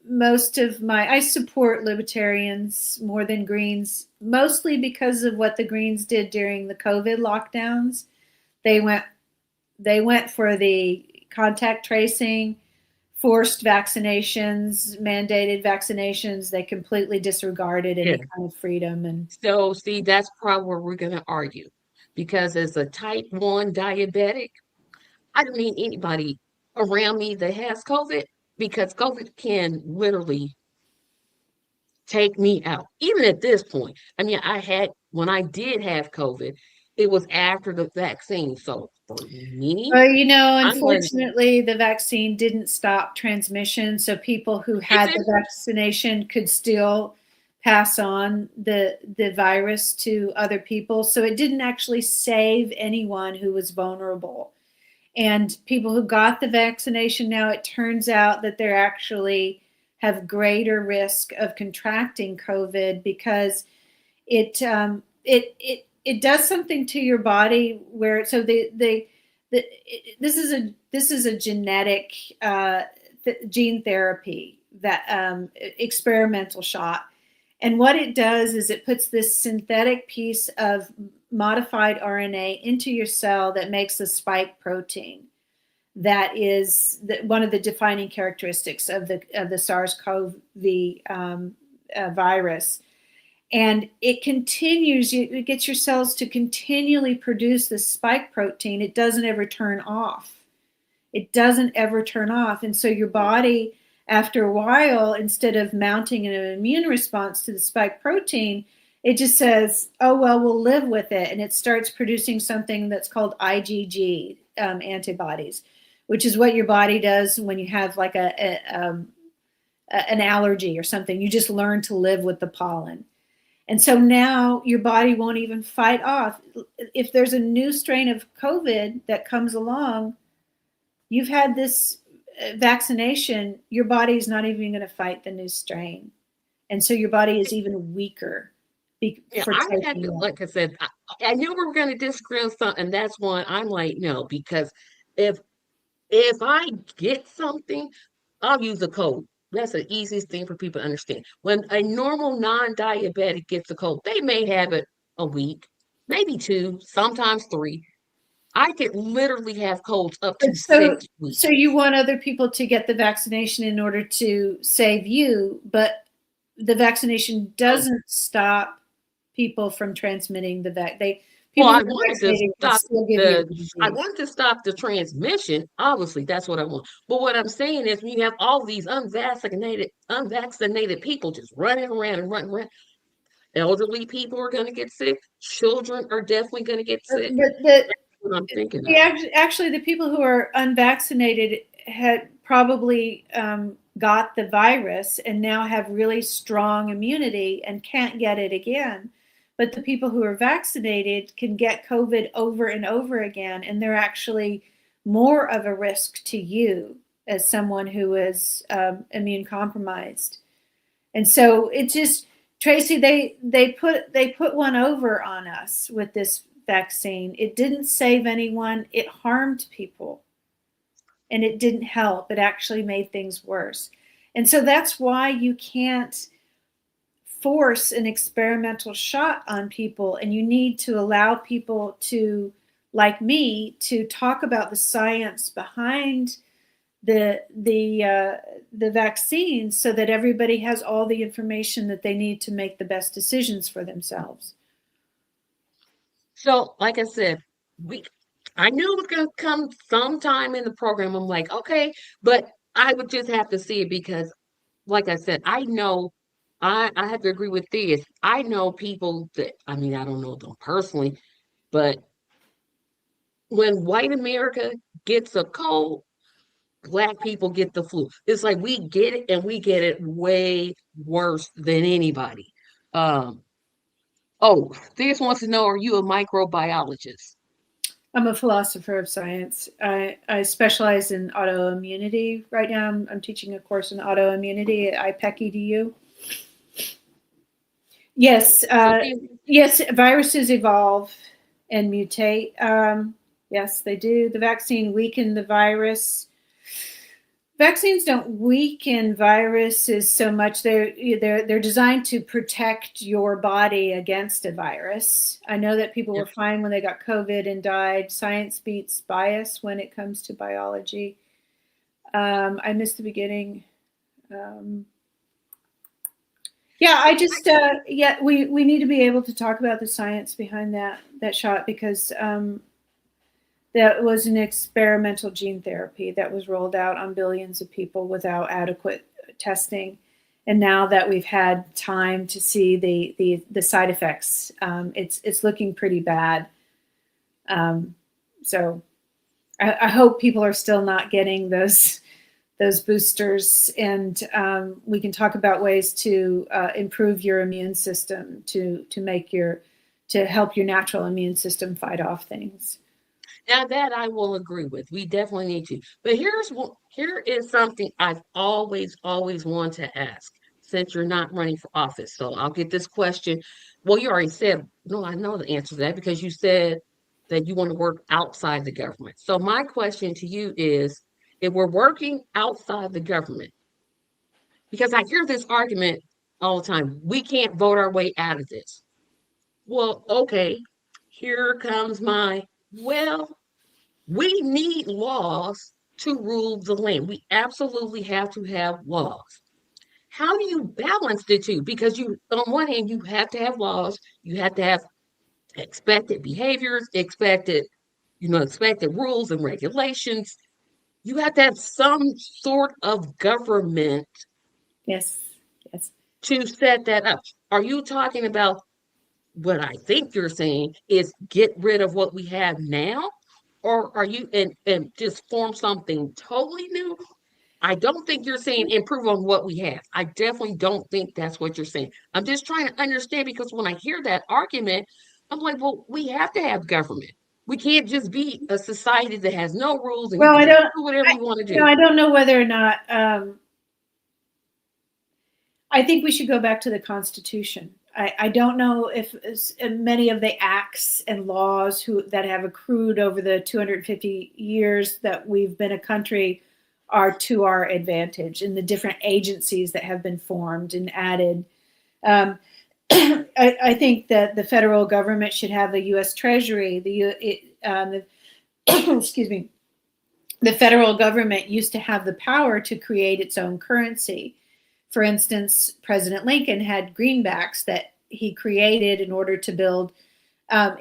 most of my I support libertarians more than Greens, mostly because of what the Greens did during the COVID lockdowns. They went they went for the contact tracing, forced vaccinations, mandated vaccinations. They completely disregarded any yeah. kind of freedom. And So see, that's probably where we're gonna argue. Because as a type 1 diabetic, I don't need anybody around me that has COVID because COVID can literally take me out. Even at this point. I mean, when I did have COVID, it was after the vaccine. So for me, well, I'm going, unfortunately, the vaccine didn't stop transmission, so people who it had the didn't, vaccination could still pass on the virus to other people. So it didn't actually save anyone who was vulnerable. And people who got the vaccination now, it turns out that they're actually have greater risk of contracting COVID because it does something to your body where so the this is a genetic gene therapy that experimental shot, and what it does is it puts this synthetic piece of modified RNA into your cell that makes a spike protein that is one of the defining characteristics of the SARS-CoV virus. And it gets your cells to continually produce this spike protein. It doesn't ever turn off. It doesn't ever turn off. And so your body, after a while, instead of mounting an immune response to the spike protein, it just says, oh, well, we'll live with it. And it starts producing something that's called IgG antibodies, which is what your body does when you have like an allergy or something. You just learn to live with the pollen. And so now your body won't even fight off. If there's a new strain of COVID that comes along, you've had this vaccination, your body is not even going to fight the new strain. And so your body is even weaker yeah, for I had taking to, it. like I said, I knew we were going to disagree on something. And that's why I'm like, no, because if if I get something, I'll use a code. That's the easiest thing for people to understand. When a normal non-diabetic gets a cold, they may have it a week, maybe two, sometimes three. I could literally have colds up to But so, 6 weeks. so you want other people to get the vaccination in order to save you, but the vaccination So, doesn't stop people from transmitting the well, people who I are wanted to vaccinated can stop still give you the the I disease. wanted to stop the transmission. Obviously, that's what I want. But what I'm saying is, when you have all these unvaccinated people just running around and running around, elderly people are going to get sick. Children are definitely going to get sick. But the That's what I'm thinking the of. actually the people who are unvaccinated had probably got the virus and now have really strong immunity and can't get it again. But the people who are vaccinated can get COVID over and over again, and they're actually more of a risk to you as someone who is immune compromised. And so it just, Tracy, they put one over on us with this vaccine. It didn't save anyone. It harmed people, and it didn't help. It actually made things worse. And so that's why you can't force an experimental shot on people, and you need to allow people to, like me, to talk about the science behind the vaccines so that everybody has all the information that they need to make the best decisions for themselves. So, like I said, we I knew it was going to come sometime in the program. I'm like, okay, but I would just have to see it because, like I said, I know I have to agree with this. I know people that I mean, I don't know them personally, but when white America gets a cold, black people get the flu. It's like we get it and we get it way worse than anybody. Um, oh, this wants to know, are you a microbiologist? I'm a philosopher of science. I specialize in autoimmunity right now. I'm teaching a course in autoimmunity at IPEC EDU. Yes, So see, yes, viruses evolve and mutate. Yes, they do. The vaccine weakened the virus. Vaccines don't weaken viruses so much. They're designed to protect your body against a virus. I know that people Yeah. were fine when they got COVID and died. Science beats bias when it comes to biology. I missed the beginning. Um, yeah, I just yeah, we need to be able to talk about the science behind that shot, because that was an experimental gene therapy that was rolled out on billions of people without adequate testing. And now that we've had time to see the side effects, it's looking pretty bad. So I hope people are still not getting those boosters, and we can talk about ways to improve your immune system to help your natural immune system fight off things. Now that I will agree with. We definitely need to. But here is something I've always wanted to ask since you're not running for office. So I'll get this question. Well, you already said, no, I know the answer to that because you said that you want to work outside the government. So my question to you is, if we're working outside the government, because I hear this argument all the time, we can't vote our way out of this. Well, okay, here comes well, we need laws to rule the land. We absolutely have to have laws. How do you balance the two? Because on one hand, you have to have laws, you have to have expected behaviors, expected rules and regulations. You have to have some sort of government Yes, yes. to set that up. Are you talking about what I think you're saying is get rid of what we have now? Or are you and just form something totally new? I don't think you're saying improve on what we have. I definitely don't think that's what you're saying. I'm just trying to understand because when I hear that argument, I'm like, well, we have to have government. We can't just be a society that has no rules and you Well, can just do whatever you want to do. I don't know whether or not. I think we should go back to the Constitution. I don't know if many of the acts and laws that have accrued over the 250 years that we've been a country are to our advantage, and the different agencies that have been formed and added. Um, I think that the federal government should have a U.S. Treasury. Excuse me. The federal government used to have the power to create its own currency. For instance, President Lincoln had greenbacks that he created in order to build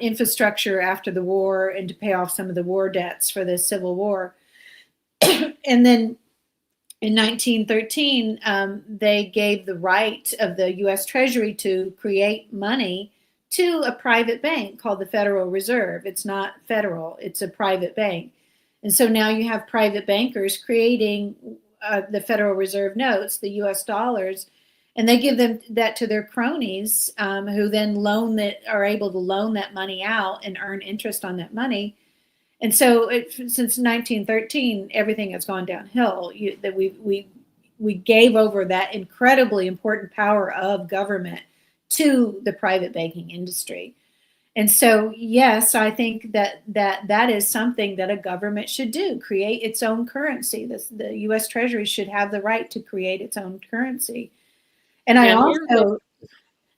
infrastructure after the war and to pay off some of the war debts for the Civil War. And then in 1913, they gave the right of the U.S. Treasury to create money to a private bank called the Federal Reserve. It's not federal, it's a private bank. And so now you have private bankers creating the Federal Reserve notes, the U.S. dollars, and they give them that to their cronies, who then are able to loan that money out and earn interest on that money. And so, since 1913, everything has gone downhill. That we gave over that incredibly important power of government to the private banking industry. And so, yes, I think that is something that a government should do: create its own currency. The U.S. Treasury should have the right to create its own currency. And I Now, here's the also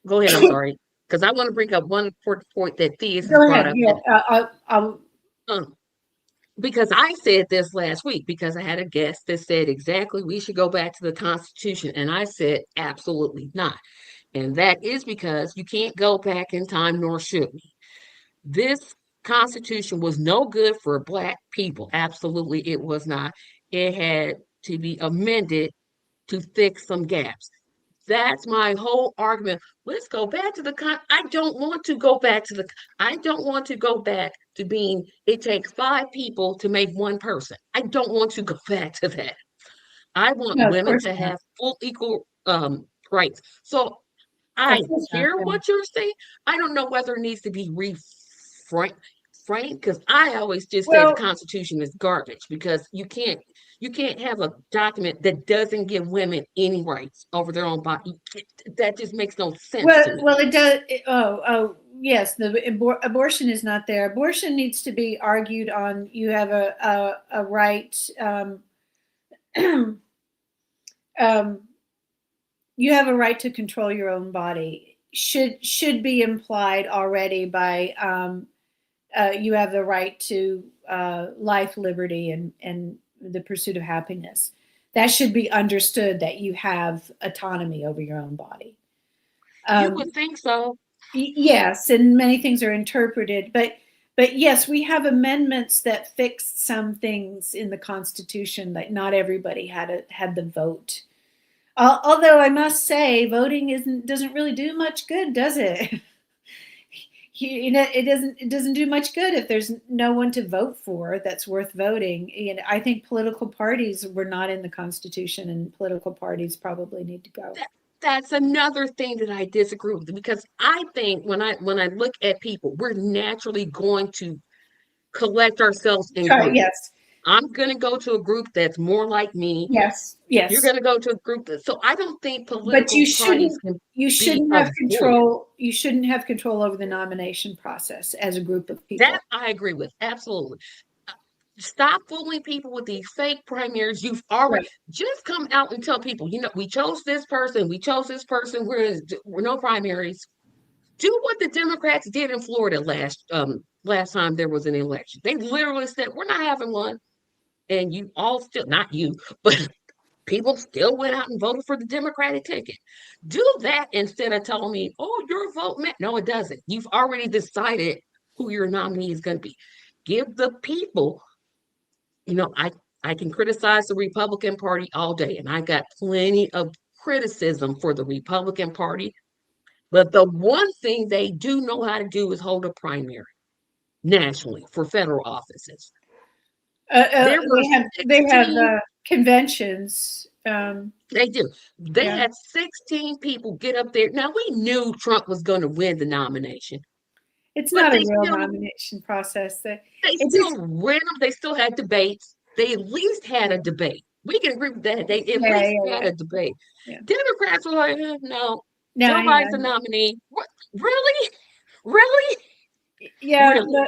go ahead, I'm sorry, because I want to bring up one important point that Theus has go brought ahead. up. Yeah, I'll Um, because I said this last week because I had a guest that said exactly we should go back to the Constitution. And I said, absolutely not. And that is because you can't go back in time, nor should we. This Constitution was no good for Black people. Absolutely, it was not. It had to be amended to fix some gaps. That's my whole argument. Let's go back to I don't want to go back to I don't want to go back to being, it takes five people to make one person. I don't want to go back to that. I want no, of women course to not. have full equal rights. So Of I course not. hear what you're saying. I don't know whether it needs to be reframed because I always just say the Well, Constitution is garbage because you can't have a document that doesn't give women any rights over their own body. That just makes no sense to me. Well, it does. Oh, yes, the abortion is not there. Abortion needs to be argued on. You have a right. Um, you have a right to control your own body. Should be implied already by you have the right to life, liberty, and the pursuit of happiness. That should be understood that you have autonomy over your own body. You Um, would think so. yes, and many things are interpreted, but yes, we have amendments that fixed some things in the Constitution that not everybody had the vote. Although I must say, voting doesn't really do much good, does it? You know, it doesn't do much good if there's no one to vote for that's worth voting. You know, I think political parties were not in the Constitution, and political parties probably need to go. That, that's another thing that I disagree with because I think when I look at people, we're naturally going to collect ourselves in Sure. groups. Yes. I'm going to go to a group that's more like me. Yes. You're Yes. going to go to a group that, so I don't think But political parties can you be shouldn't have avoided. control. You shouldn't have control over the nomination process as a group of That people. I agree with. Absolutely. Uh, Stop fooling people with these fake primaries. You've already Right. just come out and tell people, we chose this person, we chose this person. We're no primaries. Do what the Democrats did in Florida last time there was an election. They literally said, "We're not having one," and you all still not you, but people still went out and voted for the Democratic ticket. Do that instead of telling me, "Oh, your vote meant." No, it doesn't. You've already decided who your nominee is going to be. Give the people, I can criticize the Republican Party all day, and I got plenty of criticism for the Republican Party. But the one thing they do know how to do is hold a primary nationally for federal offices. There were They have 16, conventions. they do. They Yeah, had 16 people get up there. Now we knew Trump was going to win the nomination, it's but not a real nomination process. they It still just ran them. They still had debates. They at least had a debate. We can agree with that. They at yeah, least yeah, had yeah, a debate. yeah. Democrats were like, no, No, Joe yeah, Biden's the nominee. What? Really? Really? yeah, Really?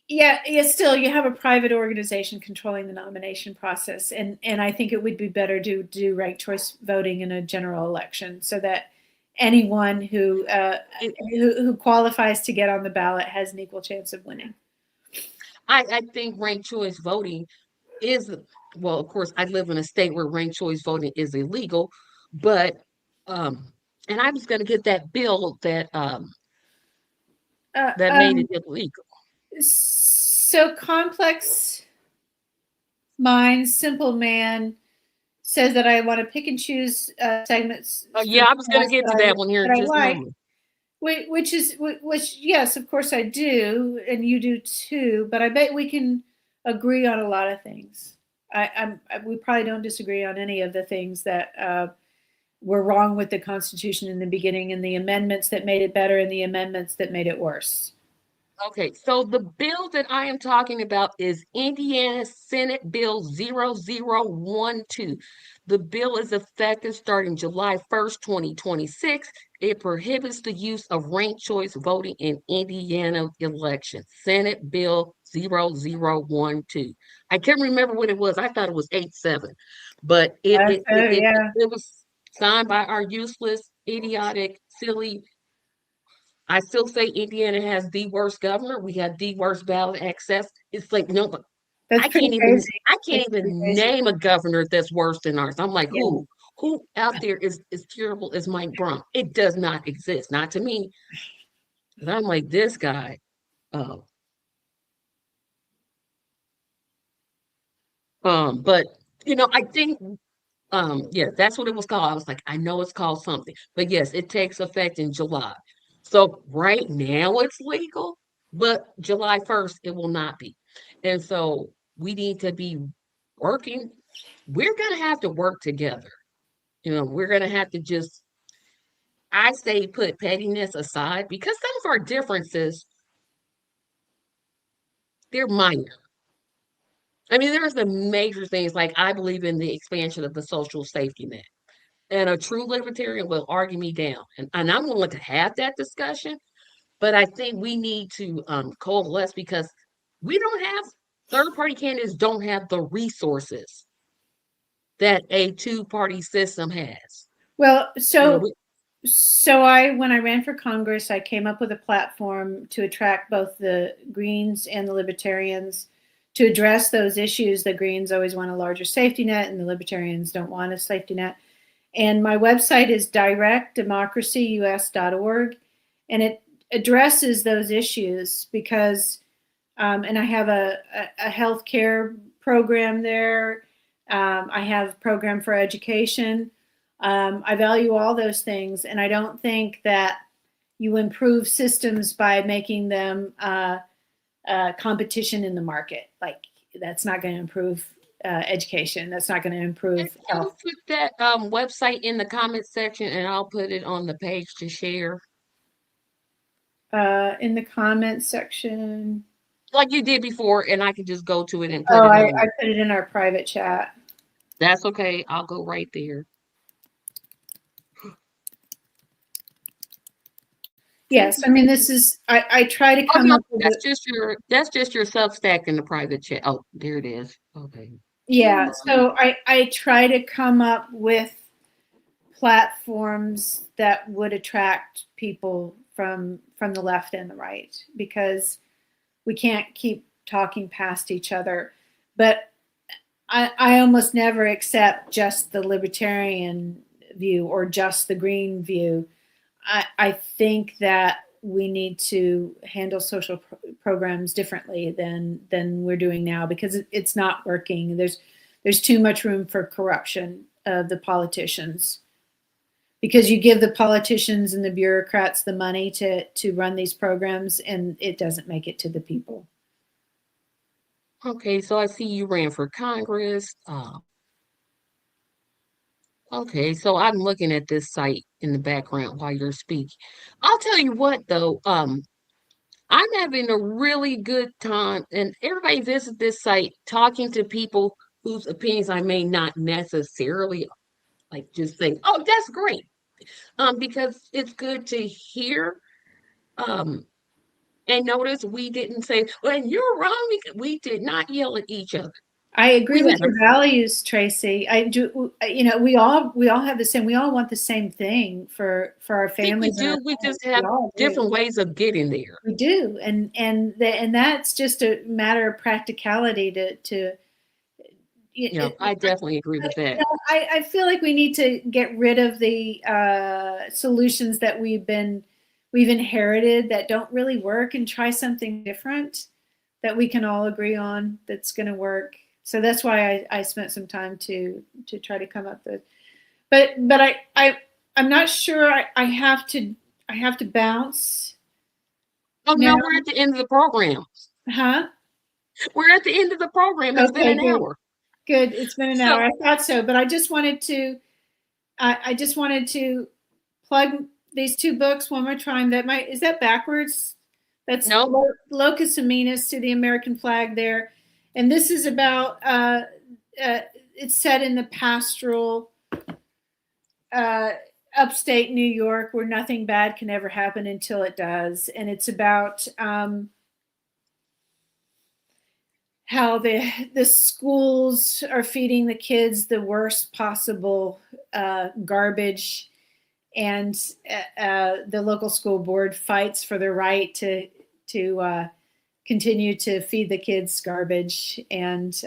yeah, yeah. Still, you have a private organization controlling the nomination process, and I think it would be better to do ranked choice voting in a general election so that anyone It, who qualifies to get on the ballot has an equal chance of winning. I think ranked choice voting is, well, of course, I live in a state where ranked choice voting is illegal, but um, and I was going to get that bill Uh, that made it um, illegal. so complex mind, simple man says that I want to pick and choose segments from Yeah, the I was going to past get to that one here in that I just a like, moment. which yes, of course I do, and you do too. But I bet we can agree on a lot of things. We probably don't disagree on any of the things that were wrong with the Constitution in the beginning, and the amendments that made it better, and the amendments that made it worse. Okay, so the bill that I am talking about is Indiana Senate Bill 0012. The bill is effective starting July 1st, 2026. It prohibits the use of ranked choice voting in Indiana elections. Senate Bill 0012. I can't remember what it was. I thought it was 87, but Yeah, it was signed by our useless, idiotic, silly. I still say Indiana has the worst governor. We have the worst ballot access. It's like no, but that's I pretty can't even crazy. I It's can't pretty even crazy. name a governor that's worse than ours. I'm like, Yeah. who out there is as terrible as Mike Brown? It does not exist, not to me. And I'm like, this guy. Uh, but I think yeah, that's what it was called. I was like, I know it's called something, but yes, it takes effect in July. So right now it's legal, but July 1st it will not be. And so we need to be working. We're gonna have to work together. We're gonna have to just, I say, put pettiness aside because some of our differences, they're minor. I mean, there's the major things like I believe in the expansion of the social safety net. and a true libertarian will argue me down. And I'm willing to have that discussion, but I think we need to coalesce because we don't have third party candidates don't have the resources that a two-party system has. Well, You know, so when I ran for Congress, I came up with a platform to attract both the Greens and the Libertarians to address those issues. The Greens always want a larger safety net, and the Libertarians don't want a safety net. And my website is directdemocracyus.org, and it addresses those issues because, and I have a healthcare program there. I have a program for education. I value all those things, and I don't think that you improve systems by making them competition in the market. Like, that's not going to improve education. That's not going to improve I'll health. put that website in the comment section and I'll put it on the page to share. In the comments section. Like you did before, and I can just go to it and put Oh, it I on. put it in our private chat. That's okay. I'll go right there. Yes, I mean, this is, I try to Oh come no, up with that's just your Substack in the private chat. Oh, there it is. Okay. yeah, so I try to come up with platforms that would attract people from the left and the right, because we can't keep talking past each other. But I almost never accept just the libertarian view or just the green view. I think that we need to handle social programs differently than we're doing now, because it's not working. There's too much room for corruption of the politicians, because you give the politicians and the bureaucrats the money to run these programs, and it doesn't make it to the people. Okay, so I see you ran for Congress. Okay, so I'm looking at this site in the background while you're speaking. I'll tell you what though, I'm having a really good time, and everybody visits this site talking to people whose opinions I may not necessarily like just think, oh, that's great. Because it's good to hear. Um, and notice we didn't say, well, you're wrong. We did not yell at each other. I agree We with had a your values, Tracy. I do. You know, we all have the same. We all want the same thing for our I think we families and our do. We friends. just We have all do. different ways of getting there. We do, and that's just a matter of practicality. Yeah, I definitely agree with that. I feel like we need to get rid of the solutions that we've inherited that don't really work, and try something different that we can all agree on that's going to work. So that's why I spent some time to try to come up with. But I'm not sure. I have to bounce Oh now. no, we're at the end of the program. Huh? We're at the end of the program. It's been Okay, an good. hour. Good. It's been an So hour. I thought so, but I just wanted to. I just wanted to plug these two books one more time. Is that backwards? That's no, Locus Aminus to the American flag there, and this is about. It's set in the pastoral upstate New York, where nothing bad can ever happen until it does, and it's about how the schools are feeding the kids the worst possible garbage, and the local school board fights for the right to continue to feed the kids garbage, and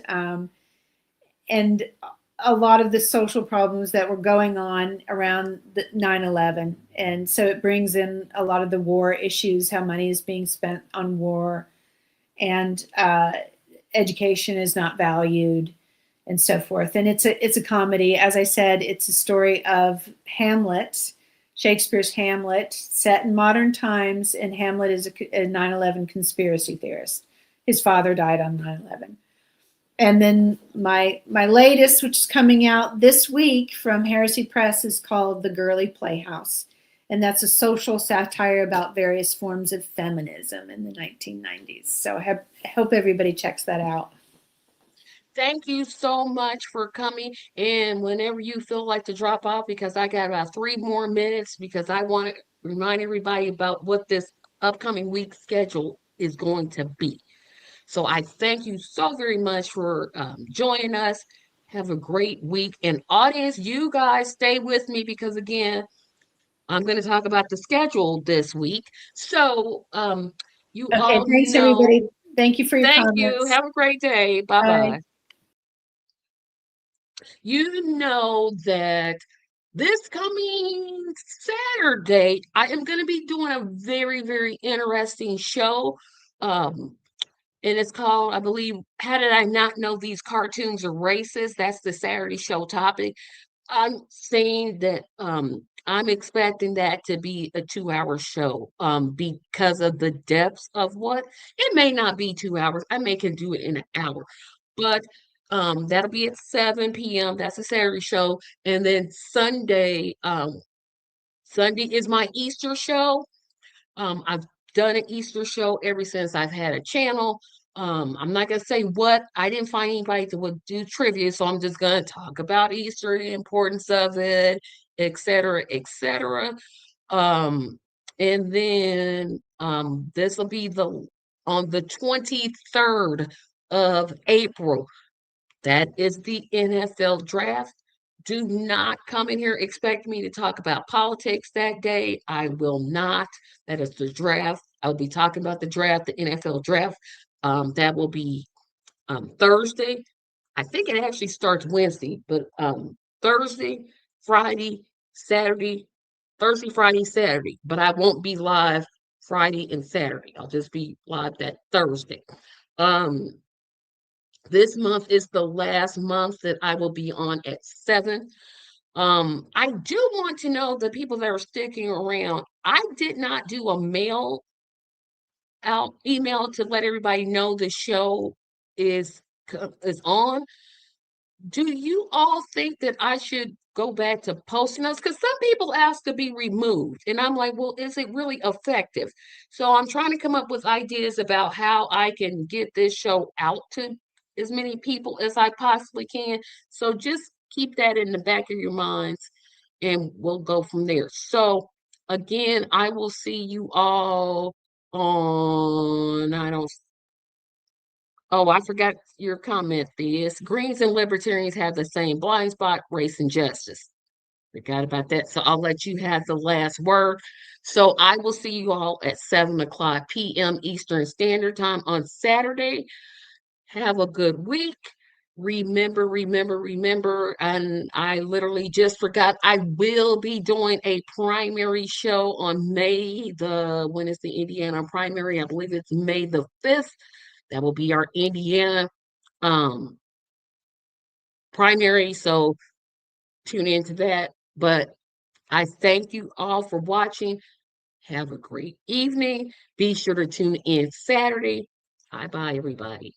a lot of the social problems that were going on around 9/11. And so it brings in a lot of the war issues, how money is being spent on war, and education is not valued, and so forth. And it's a comedy. As I said, it's a story of Hamlet, Shakespeare's Hamlet, set in modern times, and Hamlet is a 9/11 conspiracy theorist. His father died on 9/11. And then my latest, which is coming out this week from Heresy Press, is called The Girly Playhouse. And that's a social satire about various forms of feminism in the 1990s. So I hope everybody checks that out. Thank you so much for coming. And whenever you feel like to drop off, because I got about 3 more minutes, because I want to remind everybody about what this upcoming week schedule is going to be. So I thank you so very much for joining us. Have a great week. And audience, you guys stay with me because again, I'm going to talk about the schedule this week. So you Okay, all thanks know, everybody. Thank you for your thank you. comments. Have a great day. Bye Bye. bye. You know that this coming Saturday, I am going to be doing a very, very interesting show. Um, and it's called, I believe, How Did I Not Know These Cartoons Are Racist? That's the Saturday show topic. I'm saying that I'm expecting that to be a 2 hour show because of the depths of what it may not be 2 hours. I may can do it in an hour, but that'll be at 7 p.m. That's a Saturday show. And then Sunday is my Easter show. I've done an Easter show ever since I've had a channel. I'm not gonna say what I didn't find anybody that would do trivia, so I'm just gonna talk about Easter, the importance of it, et cetera, et cetera. Um, and then this will be the on the 23rd of April. That is the NFL draft. Do not come in here expect me to talk about politics that day. I will not. That is the draft. I'll be talking about the draft, the NFL draft. That will be Thursday. I think it actually starts Wednesday, but Thursday, Friday, Saturday, Thursday, Friday, Saturday. But I won't be live Friday and Saturday. I'll just be live that Thursday. Um, this month is the last month that I will be on at 7. I do want to know the people that are sticking around. I did not do a mail out email to let everybody know the show is is on. Do you all think that I should go back to posting those? Because some people ask to be removed, and I'm like, well, is it really effective? So I'm trying to come up with ideas about how I can get this show out to as many people as I possibly can. So just keep that in the back of your minds, and we'll go from there. So again, I will see you all on, I don't Oh, I forgot your comment, Theus. Greens and libertarians have the same blind spot, race and justice. Forgot about that. So I'll let you have the last word. So I will see you all at 7 o'clock p.m. Eastern Standard Time on Saturday. Have a good week. Remember, remember, remember. And I literally just forgot I will be doing a primary show on when is the Indiana primary? I believe it's May the 5th. That will be our Indiana um primary. So tune into that. But I thank you all for watching. Have a great evening. Be sure to tune in Saturday. Bye bye, everybody.